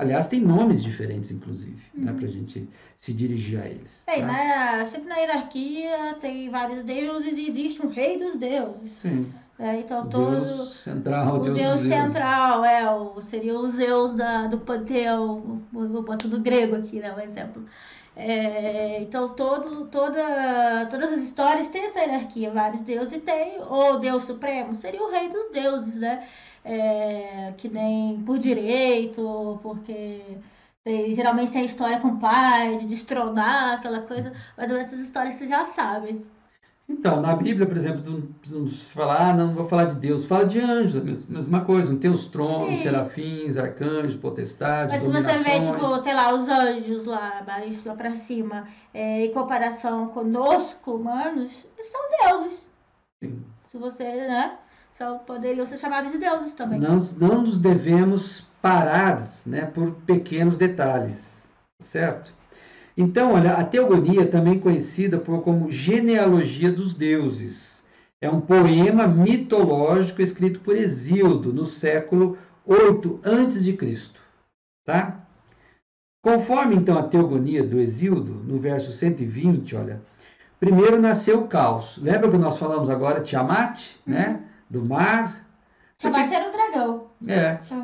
Aliás, tem nomes diferentes, inclusive, né, para a gente se dirigir a eles. Tem, Tá? né? Sempre na hierarquia tem vários deuses e existe um rei dos deuses. Sim. Então, Deus central, o Deus deus dos deuses. central seria o Zeus do panteão. Vou botar no grego aqui, né? Um exemplo. Então, todas as histórias têm essa hierarquia, vários deuses, e tem o Deus Supremo, seria o rei dos deuses, né? Que nem por direito, porque geralmente tem a história com o pai, de destronar, aquela coisa, mas essas histórias você já sabe. Então, na Bíblia, por exemplo, não se fala, não vou falar de Deus, fala de anjos, a mesma coisa, não tem os tronos, Sim. serafins, arcanjos, potestades, Mas se você dominações. vê, tipo, sei lá, os anjos lá pra cima, em comparação conosco, humanos, eles são deuses. Sim. Se você, né? Poderiam ser chamados de deuses também. Não nos devemos parar, né, por pequenos detalhes, certo? Então, olha, a teogonia, também conhecida como genealogia dos deuses, é um poema mitológico escrito por Hesíodo no século 8 a.C., tá? Conforme, então, a teogonia do Hesíodo, no verso 120, olha, primeiro nasceu o caos. Lembra que nós falamos agora Tiamat, né? Do mar. Tiamat era um dragão.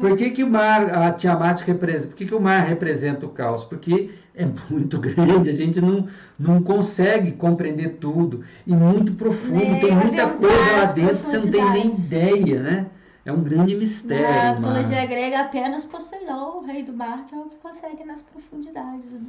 Por que o mar, a Tiamat representa? Por que o mar representa o caos? Porque é muito grande, a gente não consegue compreender tudo. E muito profundo, tem muita coisa lá dentro que você não tem nem ideia, né? É um grande mistério. Na mitologia grega, apenas Poseidon, o rei do mar, que é o que consegue nas profundidades. Né?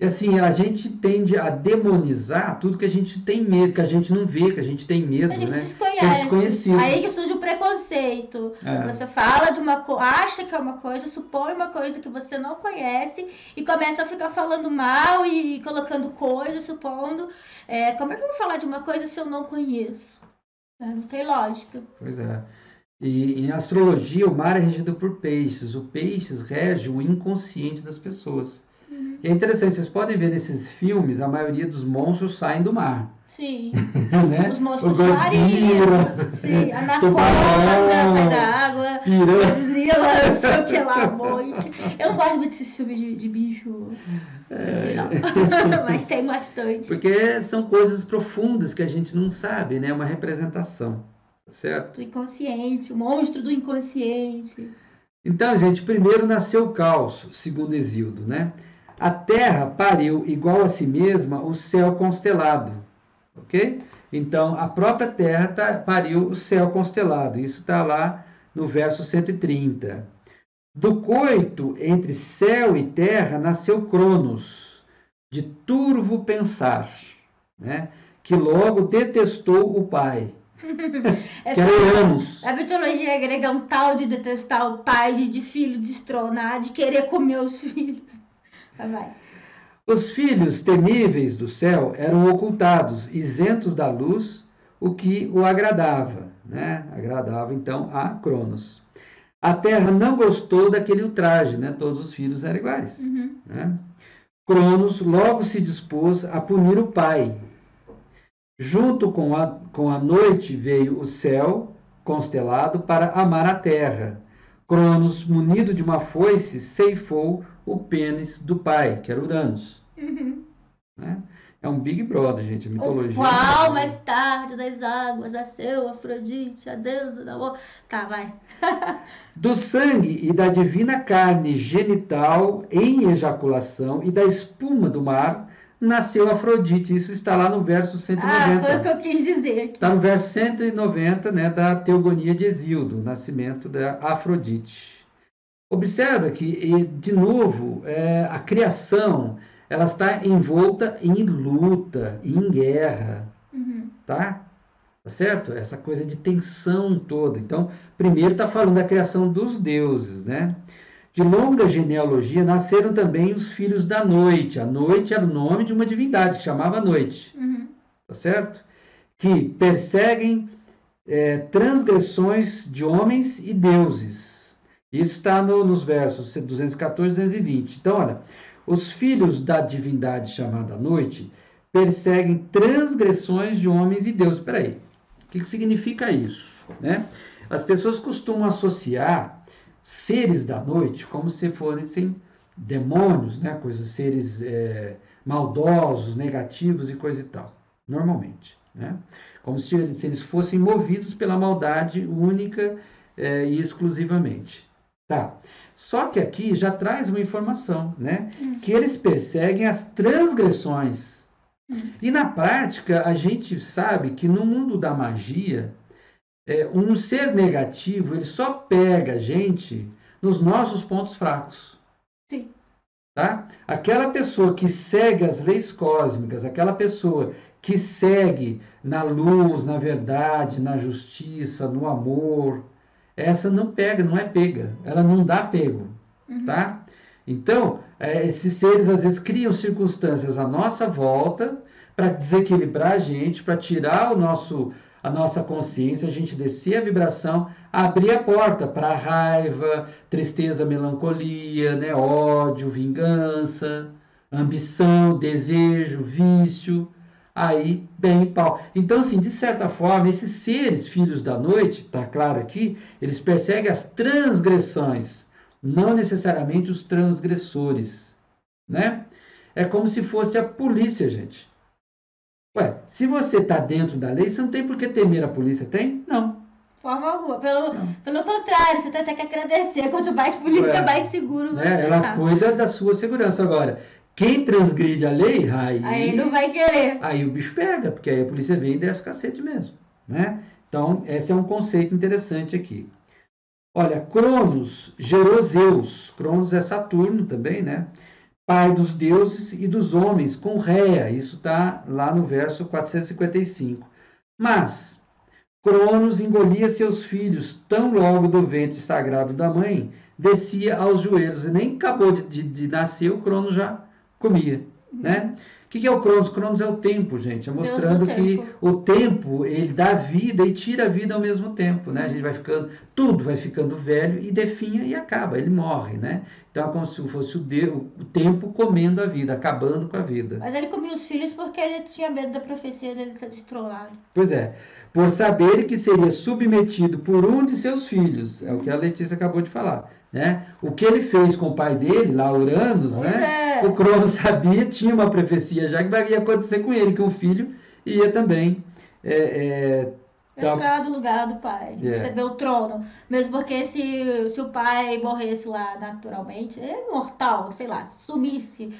E assim, a gente tende a demonizar tudo que a gente tem medo, que a gente não vê, que a gente tem medo, a gente né? desconhece. Que é desconhecido. Aí que surge o preconceito. Você fala de uma coisa, acha que é uma coisa, supõe uma coisa que você não conhece e começa a ficar falando mal e colocando coisas, supondo. Como é que eu vou falar de uma coisa se eu não conheço? Não tem lógica. Pois é. E em astrologia, o mar é regido por peixes. O peixes rege o inconsciente das pessoas. E é interessante, vocês podem ver nesses filmes, a maioria dos monstros saem do mar. Sim. Né? Os monstros marinhos. Sim, anaconda sai da água, Godzilla, não sei o que lá, um monte. Eu não gosto muito desses filmes de bicho, assim, não. Mas tem bastante. Porque são coisas profundas que a gente não sabe, né? É uma representação, certo? Do inconsciente, o monstro do inconsciente. Então, gente, primeiro nasceu o caos, segundo Hesíodo, né? A terra pariu igual a si mesma o céu constelado, ok? Então, a própria terra pariu o céu constelado. Isso está lá no verso 130. Do coito entre céu e terra nasceu Cronos, de turvo pensar, né? Que logo detestou o pai. Que era Uranus. A mitologia grega é um tal de detestar o pai, de filho destronar, de querer comer os filhos. Vai. Os filhos temíveis do céu eram ocultados, isentos da luz, o que o agradava, né? Agradava então a Cronos. A terra não gostou daquele ultraje, né? Todos os filhos eram iguais. Né? Cronos logo se dispôs a punir o pai. Junto com a noite veio o céu constelado para amar a terra. Cronos, munido de uma foice, ceifou o pênis do pai, que era Uranus. Né? É um Big Brother, gente, a mitologia. Uau, mais tarde das águas nasceu Afrodite, a deusa da amor. Tá, vai. Do sangue e da divina carne genital em ejaculação e da espuma do mar nasceu Afrodite. Isso está lá no verso 190. Foi o que eu quis dizer aqui. Está no verso 190, né, da Teogonia de Hesíodo, o nascimento da Afrodite. Observa que, de novo, a criação ela está envolta em luta, em guerra, tá? Tá certo? Essa coisa de tensão toda. Então, primeiro está falando da criação dos deuses, né? De longa genealogia nasceram também os filhos da noite. A noite era o nome de uma divindade que chamava Noite, tá certo? Que perseguem transgressões de homens e deuses. Isso está nos versos 214 e 220. Então, olha, os filhos da divindade chamada Noite perseguem transgressões de homens e deuses. Espera aí, o que significa isso? Né? As pessoas costumam associar seres da noite como se fossem demônios, né? Coisas, seres maldosos, negativos e coisa e tal, normalmente, né? Como se eles fossem movidos pela maldade única e exclusivamente. Tá. Só que aqui já traz uma informação, né? Que eles perseguem as transgressões. E na prática, a gente sabe que no mundo da magia, um ser negativo, ele só pega a gente nos nossos pontos fracos. Sim. Tá? Aquela pessoa que segue as leis cósmicas, aquela pessoa que segue na luz, na verdade, na justiça, no amor, essa não pega, não é pega, ela não dá pego, tá? Então, esses seres às vezes criam circunstâncias à nossa volta para desequilibrar a gente, para tirar a nossa consciência, a gente descer a vibração, abrir a porta para raiva, tristeza, melancolia, né, ódio, vingança, ambição, desejo, vício, aí bem pau. Então, assim, de certa forma, esses seres filhos da noite, tá claro aqui, eles perseguem as transgressões, não necessariamente os transgressores, né? É como se fosse a polícia, gente. Ué, se você está dentro da lei, você não tem por que temer a polícia, tem? Não. Forma alguma. Pelo contrário, você tem até que agradecer. Quanto mais polícia, mais seguro você ela tá. cuida da sua segurança. Agora, quem transgride a lei, aí não vai querer. Aí o bicho pega, porque aí a polícia vem e desce o cacete mesmo, né? Então, esse é um conceito interessante aqui. Olha, Cronos gerou Zeus. Cronos é Saturno também, né? Pai dos deuses e dos homens, com Réia. Isso está lá no verso 455. Mas Cronos engolia seus filhos tão logo do ventre sagrado da mãe, descia aos joelhos. E nem acabou de nascer, o Cronos já comia, né? O que é o Cronos? Cronos é o tempo, gente. É mostrando que o tempo, ele dá vida e tira a vida ao mesmo tempo, né? A gente vai ficando, tudo vai ficando velho e definha e acaba, ele morre, né? Então é como se fosse o tempo comendo a vida, acabando com a vida. Mas ele comia os filhos porque ele tinha medo da profecia dele ser destrollado. Pois é. Por saber que seria submetido por um de seus filhos, é o que a Letícia acabou de falar, né? O que ele fez com o pai dele, lá Uranus, né? O Cronos sabia, tinha uma profecia já que ia acontecer com ele, que o filho ia também entrar no lugar do pai, receber o trono. Mesmo porque se o pai morresse lá naturalmente, é mortal, sei lá, sumisse.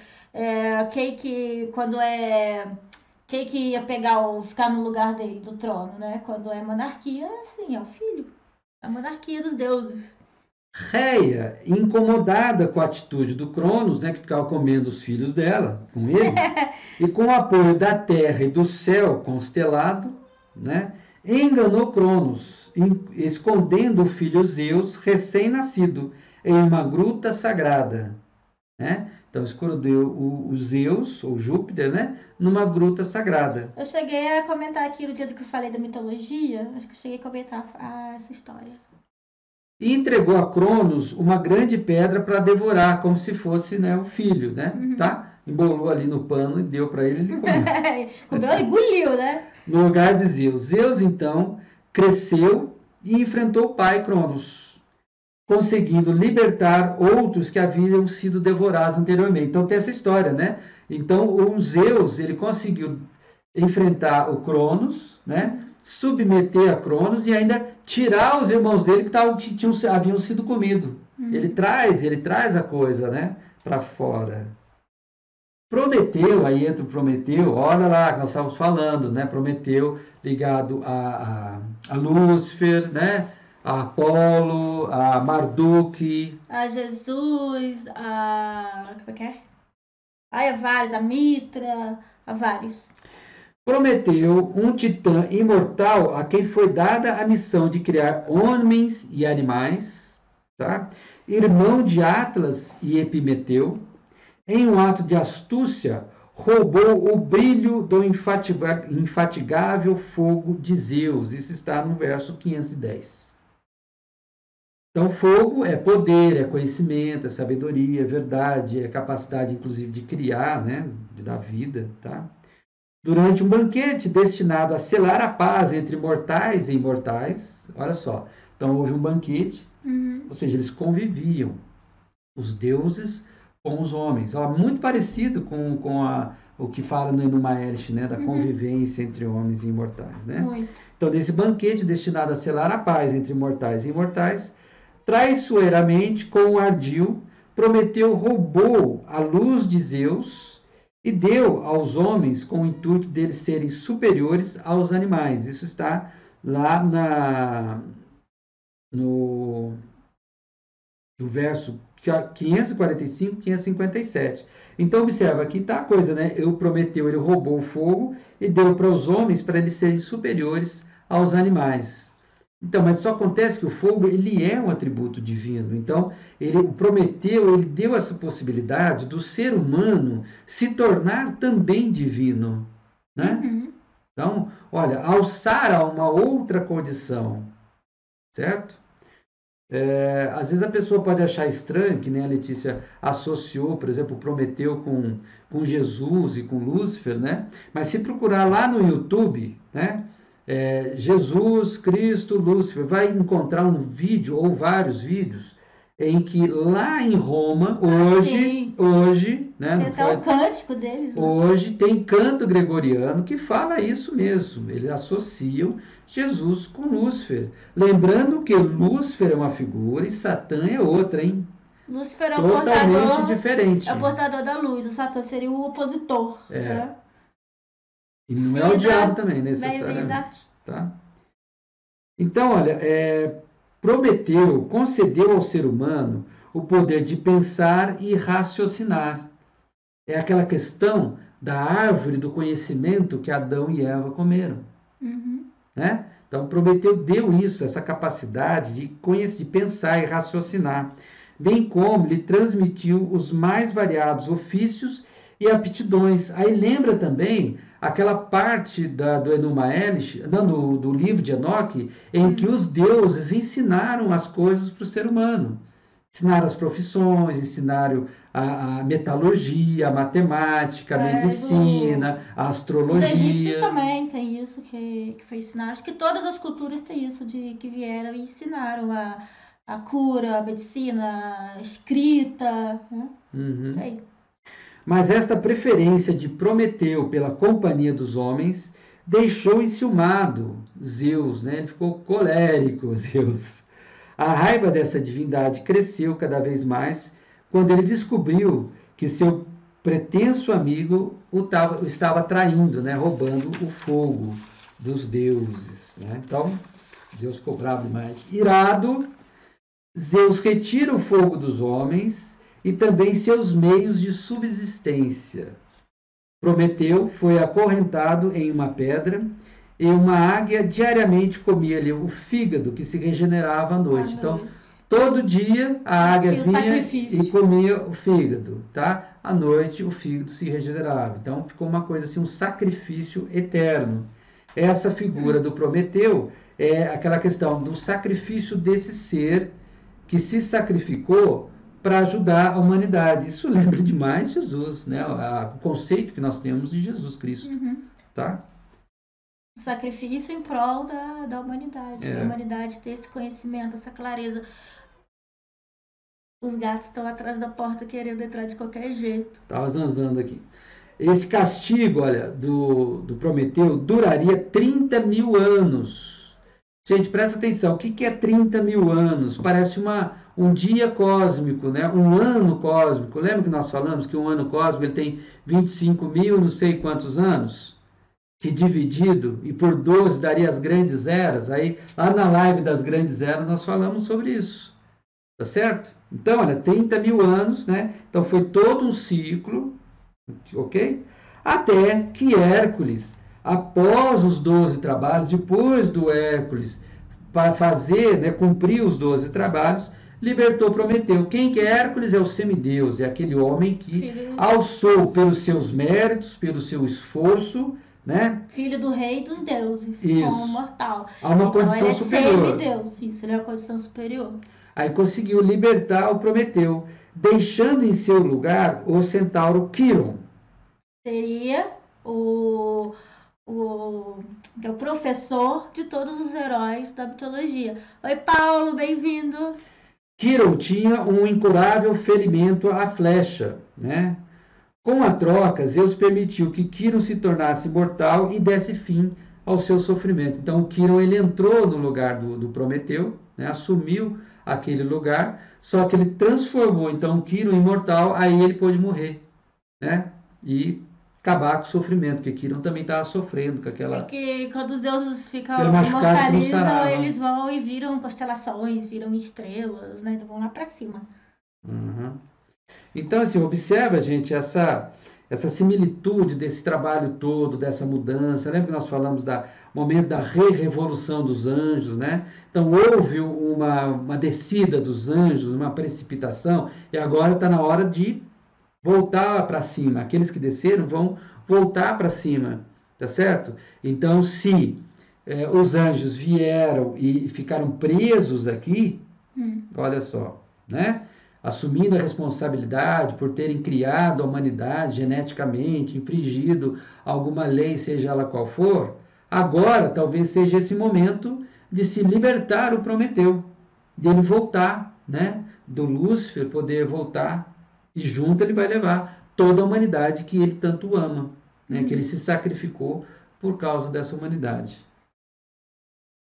Quem que ia ficar no lugar dele, do trono, né? Quando é monarquia, assim, é o filho. A monarquia dos deuses. Réia, incomodada com a atitude do Cronos, né, que ficava comendo os filhos dela, com ele, e com o apoio da terra e do céu constelado, né, enganou Cronos, escondendo o filho Zeus recém-nascido em uma gruta sagrada, né? Então escondeu o Zeus, ou Júpiter, né, numa gruta sagrada. Eu cheguei a comentar aqui no dia que eu falei da mitologia, acho que eu cheguei a comentar essa história. E entregou a Cronos uma grande pedra para devorar, como se fosse, né, o filho, né? Tá? Embolou ali no pano e deu para ele, ele comeu. Comeu e engoliu, né? No lugar de Zeus. Zeus, então, cresceu e enfrentou o pai Cronos, conseguindo libertar outros que haviam sido devorados anteriormente. Então tem essa história, né? Então o Zeus, ele conseguiu enfrentar o Cronos, né? Submeter a Cronos e ainda tirar os irmãos dele que haviam sido comidos. Ele traz a coisa, né, para fora. Prometeu, aí entra o Prometeu, olha lá que nós estávamos falando, né? Prometeu ligado a Lúcifer, né? A Apolo, a Marduk. A Jesus, como é que é? A vários, a Mitra, a vários. Prometeu um titã imortal a quem foi dada a missão de criar homens e animais, tá? Irmão de Atlas e Epimeteu, em um ato de astúcia, roubou o brilho do infatigável fogo de Zeus. Isso está no verso 510. Então, fogo é poder, é conhecimento, é sabedoria, é verdade, é capacidade, inclusive, de criar, né? De dar vida, tá? Durante um banquete destinado a selar a paz entre mortais e imortais, olha só, Então houve um banquete, Uhum. ou seja, eles conviviam, os deuses com os homens. Ó, muito parecido com o que fala no Enuma Elish, né, da convivência entre homens e imortais. Né? Muito. Então, nesse banquete destinado a selar a paz entre mortais e imortais, traiçoeiramente, com um ardil, Prometeu roubou a luz de Zeus e deu aos homens com o intuito deles serem superiores aos animais. Isso está lá no verso 545, 557. Então, observa, aqui está a coisa, né? Ele roubou o fogo e deu para os homens para eles serem superiores aos animais. Então, mas só acontece que o fogo, ele é um atributo divino. Então, ele deu essa possibilidade do ser humano se tornar também divino, né? Uhum. Então, olha, alçar a uma outra condição, certo? Às vezes a pessoa pode achar estranho, que nem a Letícia associou, por exemplo, Prometeu com Jesus e com Lúcifer, né? Mas se procurar lá no YouTube, né? Jesus, Cristo, Lúcifer, vai encontrar um vídeo ou vários vídeos em que lá em Roma, hoje, né? Tem até o cântico deles, né? Hoje tem canto gregoriano que fala isso mesmo. Eles associam Jesus com Lúcifer. Lembrando que Lúcifer é uma figura e Satã é outra, hein? Lúcifer é o Totalmente portador, diferente. é o portador da luz. O Satã seria o opositor. É. Né? E não é o diabo também, necessariamente. Verdade. Tá? Então, olha, Prometeu, concedeu ao ser humano o poder de pensar e raciocinar. É aquela questão da árvore do conhecimento que Adão e Eva comeram. Uhum. Né? Então, Prometeu deu isso, essa capacidade de conhecer, de pensar e raciocinar, bem como lhe transmitiu os mais variados ofícios e aptidões. Aí lembra também aquela parte do Enuma Elish, do livro de Enoque, em que os deuses ensinaram as coisas para o ser humano. Ensinaram as profissões, ensinaram a metalurgia, a matemática, a medicina, a astrologia. Os egípcios também têm isso que foi ensinado. Acho que todas as culturas têm isso, de que vieram e ensinaram a cura, a medicina, a escrita. Né? Uhum. Mas esta preferência de Prometeu pela companhia dos homens deixou enciumado Zeus, né? Ele ficou colérico, Zeus. A raiva dessa divindade cresceu cada vez mais quando ele descobriu que seu pretenso amigo o estava traindo, né? Roubando o fogo dos deuses. Né? Então, Deus ficou bravo demais. Irado, Zeus retira o fogo dos homens e também seus meios de subsistência. Prometeu foi acorrentado em uma pedra e uma águia diariamente comia-lhe o fígado que se regenerava à noite. Então, todo dia a águia vinha e comia o fígado, tá? À noite o fígado se regenerava. Então, ficou uma coisa assim, um sacrifício eterno. Essa figura do Prometeu é aquela questão do sacrifício desse ser que se sacrificou para ajudar a humanidade. Isso lembra demais Jesus, né? O conceito que nós temos de Jesus Cristo, tá? Sacrifício em prol da humanidade. Para a humanidade ter esse conhecimento, essa clareza. Os gatos estão atrás da porta querendo entrar de qualquer jeito. Estava zanzando aqui. Esse castigo, olha, do Prometeu duraria 30 mil anos. Gente, presta atenção. O que é 30 mil anos? Parece um dia cósmico, né? Um ano cósmico. Lembra que nós falamos que um ano cósmico ele tem 25 mil, não sei quantos anos? Que dividido, e por 12 daria as grandes eras. Aí, lá na live das grandes eras, nós falamos sobre isso. Tá certo? Então, olha, 30 mil anos, né? Então, foi todo um ciclo, ok? Até que Hércules, após os 12 trabalhos, depois do Hércules para fazer, né, cumprir os 12 trabalhos, libertou Prometeu. Quem que é Hércules? É o semideus, é aquele homem que alçou pelos seus méritos, pelo seu esforço, né? Filho do rei dos deuses, isso. Como mortal. Há uma condição ele superior. Semideus, isso, ele é uma condição superior. Aí conseguiu libertar o Prometeu, deixando em seu lugar o centauro Quiron. Seria o que é o professor de todos os heróis da mitologia. Oi, Paulo, bem-vindo. Quirón tinha um incurável ferimento à flecha, né? Com a troca, Zeus permitiu que Quirón se tornasse mortal e desse fim ao seu sofrimento. Então, o Quirón ele entrou no lugar do Prometeu, né? Assumiu aquele lugar, só que ele transformou então o Quirón em mortal, aí ele pôde morrer, né? E acabar com o sofrimento, porque Quirón também estava sofrendo com aquela... É que quando os deuses ficam aquele machucado que não imortalizam, sarava. eles vão e viram constelações, viram estrelas, né? Então vão lá pra cima. Uhum. Então, assim, observa, gente, essa similitude desse trabalho todo, dessa mudança. Lembra que nós falamos do momento da revolução dos anjos, né? Então, houve uma descida dos anjos, uma precipitação, e agora está na hora de voltar para cima. Aqueles que desceram vão voltar para cima, tá certo? Então, se os anjos vieram e ficaram presos aqui, olha só, né? Assumindo a responsabilidade por terem criado a humanidade geneticamente, infringido alguma lei, seja ela qual for, agora talvez seja esse momento de se libertar o Prometeu, dele voltar, né? Do Lúcifer poder voltar, e junto ele vai levar toda a humanidade que ele tanto ama, né? Que ele se sacrificou por causa dessa humanidade.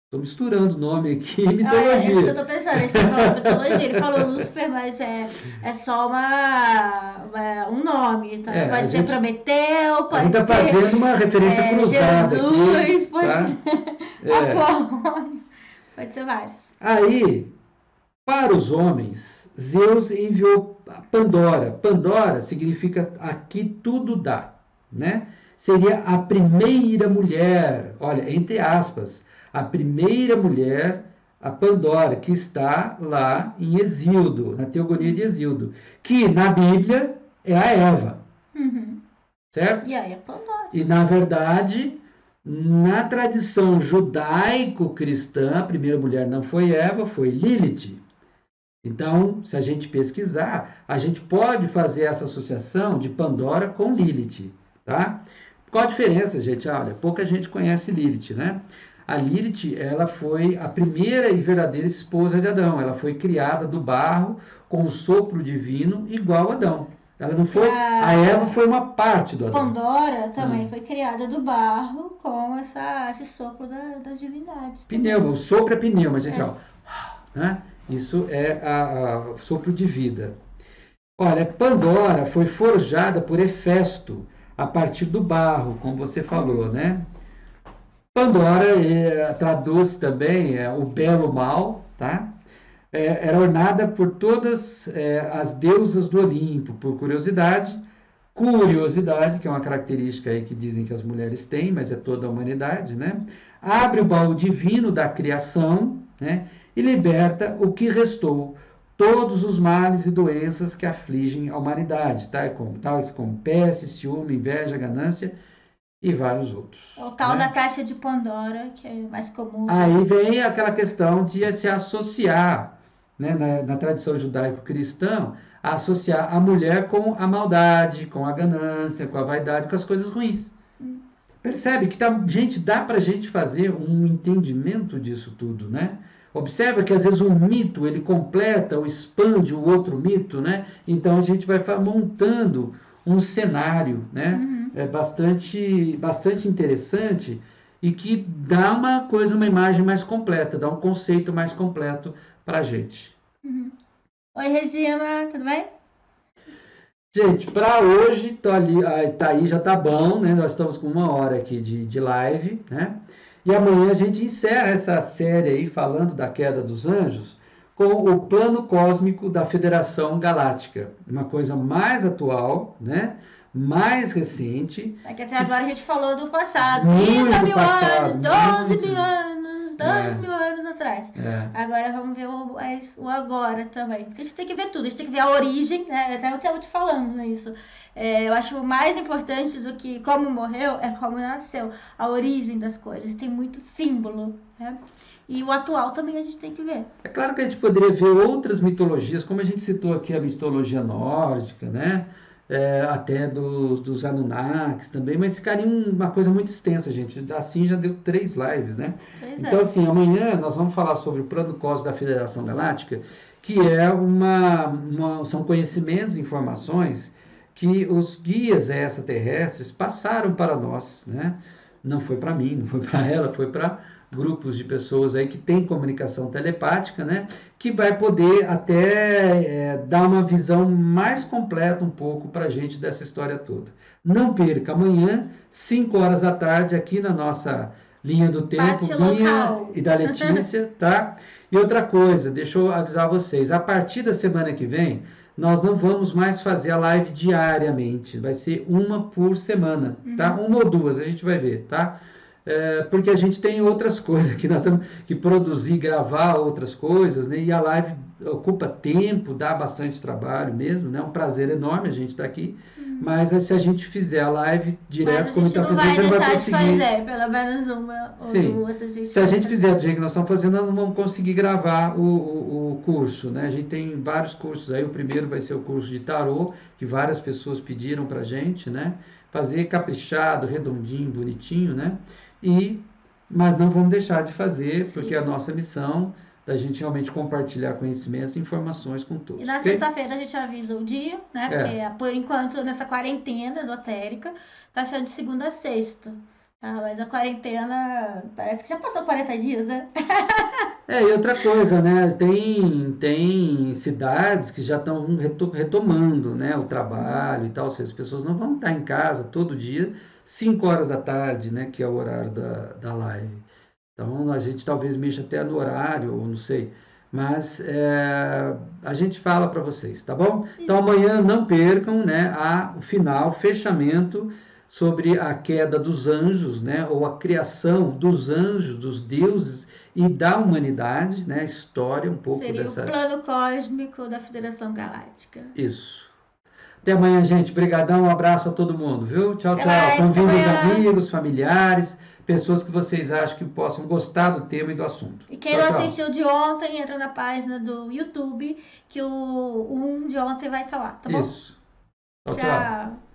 Estou misturando o nome aqui e mitologia. É isso que eu tô pensando, a gente tá falando mitologia. Ele falou Lúcifer, mas é só um nome, tá? Pode ser Prometeu, pode ser... A gente está fazendo uma referência cruzada Jesus, aqui, pode tá? ser Apolo, pode ser vários. Aí, para os homens, Zeus enviou Pandora. Pandora significa aqui tudo dá, né? Seria a primeira mulher, olha, entre aspas, a primeira mulher, a Pandora, que está lá em Hesíodo, na Teogonia de Hesíodo, que na Bíblia é a Eva. Certo? E aí a Pandora. E na verdade, na tradição judaico-cristã, a primeira mulher não foi Eva, foi Lilith. Então, se a gente pesquisar, a gente pode fazer essa associação de Pandora com Lilith, tá? Qual a diferença, gente? Olha, pouca gente conhece Lilith, né? A Lilith, ela foi a primeira e verdadeira esposa de Adão. Ela foi criada do barro com o sopro divino igual a Adão. Ela não foi... A Eva foi uma parte do Adão. Pandora também foi criada do barro com esse sopro das divindades. Pneuma, o sopro é pneuma, gente. Ó, né? Isso é o sopro de vida. Olha, Pandora foi forjada por Hefesto a partir do barro, como você falou, né? Pandora traduz também o belo mal, tá? Era ornada por todas as deusas do Olimpo, por curiosidade, que é uma característica aí que dizem que as mulheres têm, mas é toda a humanidade, né? Abre o baú divino da criação, né? E liberta o que restou, todos os males e doenças que afligem a humanidade, tais como peste, ciúme, inveja, ganância e vários outros. O tal da caixa de Pandora, que é mais comum. Aí vem aquela questão de se associar, né, na tradição judaico-cristã, associar a mulher com a maldade, com a ganância, com a vaidade, com as coisas ruins. Percebe que gente, dá para a gente fazer um entendimento disso tudo, né? Observa que às vezes um mito ele completa ou expande o outro mito, né? Então a gente vai montando um cenário, né? É bastante interessante e que dá uma imagem mais completa, dá um conceito mais completo para a gente. Oi, Regina, tudo bem? Gente, para hoje, tá aí, já tá bom, né? Nós estamos com 1 hora aqui de live, né? E amanhã a gente encerra essa série aí falando da queda dos anjos com o plano cósmico da Federação Galáctica, uma coisa mais atual, né? Mais recente. Quer dizer, agora a gente falou do passado, muito 30 mil passado, anos, 12 mil anos, 2 mil anos atrás. Agora vamos ver o agora também. Porque a gente tem que ver tudo, a gente tem que ver a origem, né? Até eu estava te falando nisso. Eu acho mais importante do que como morreu é como nasceu, a origem das coisas. Tem muito símbolo, né? E o atual também a gente tem que ver. É claro que a gente poderia ver outras mitologias, como a gente citou aqui a mitologia nórdica, né? até dos Anunnakis também, mas ficaria uma coisa muito extensa, gente. Assim já deu 3 lives, né? Pois Então, é. assim, amanhã nós vamos falar sobre o plano cósmico da Federação Galáctica, que é são conhecimentos, informações que os guias extraterrestres passaram para nós, né? Não foi para mim, não foi para ela, foi para grupos de pessoas aí que têm comunicação telepática, né? Que vai poder até dar uma visão mais completa um pouco para a gente dessa história toda. Não perca, amanhã, 5 horas da tarde, aqui na nossa linha do tempo, Bate minha local. e da Letícia, tá? E outra coisa, deixa eu avisar vocês, a partir da semana que vem, nós não vamos mais fazer a live diariamente, vai ser uma por semana, tá? Uma ou duas, a gente vai ver, tá? Porque a gente tem outras coisas que nós temos que produzir, gravar outras coisas, né? E a live ocupa tempo, dá bastante trabalho mesmo, né? É um prazer enorme a gente estar aqui. Mas se a gente fizer a live Mas direto a como gente está não fazendo, vai já não vai deixar de conseguir. fazer, pelo menos uma ou Sim. duas a gente Se a vai gente fazer. fizer do jeito que nós estamos fazendo, nós não vamos conseguir gravar o curso, né? A gente tem vários cursos aí. O primeiro vai ser o curso de tarô, que várias pessoas pediram para a gente, né? Fazer caprichado, redondinho, bonitinho, né? Mas não vamos deixar de fazer, porque é a nossa missão da gente realmente compartilhar conhecimentos e informações com todos. E na Ok? sexta-feira a gente avisa o dia, né? Porque por enquanto, nessa quarentena esotérica, tá sendo de segunda a sexta. Tá? Mas a quarentena parece que já passou 40 dias, né? E outra coisa, né? Tem cidades que já estão retomando, né, o trabalho e tal, ou seja, as pessoas não vão estar em casa todo dia, 5 horas da tarde, né, que é o horário da live. Então, a gente talvez mexa até no horário, ou não sei. Mas a gente fala para vocês, tá bom? Então, amanhã não percam, né, o final, o fechamento sobre a queda dos anjos, né, ou a criação dos anjos, dos deuses e da humanidade, né, a história um pouco Seria dessa... o plano cósmico da Federação Galáctica. Isso. Até amanhã, gente. Obrigadão, um abraço a todo mundo, viu? Tchau, Até tchau. mais, Convido até os amanhã. amigos, familiares, pessoas que vocês acham que possam gostar do tema e do assunto. E quem Tchau, não tchau. assistiu de ontem, entra na página do YouTube, que o de ontem vai estar lá, tá bom? Isso. Tchau, tchau. Tchau.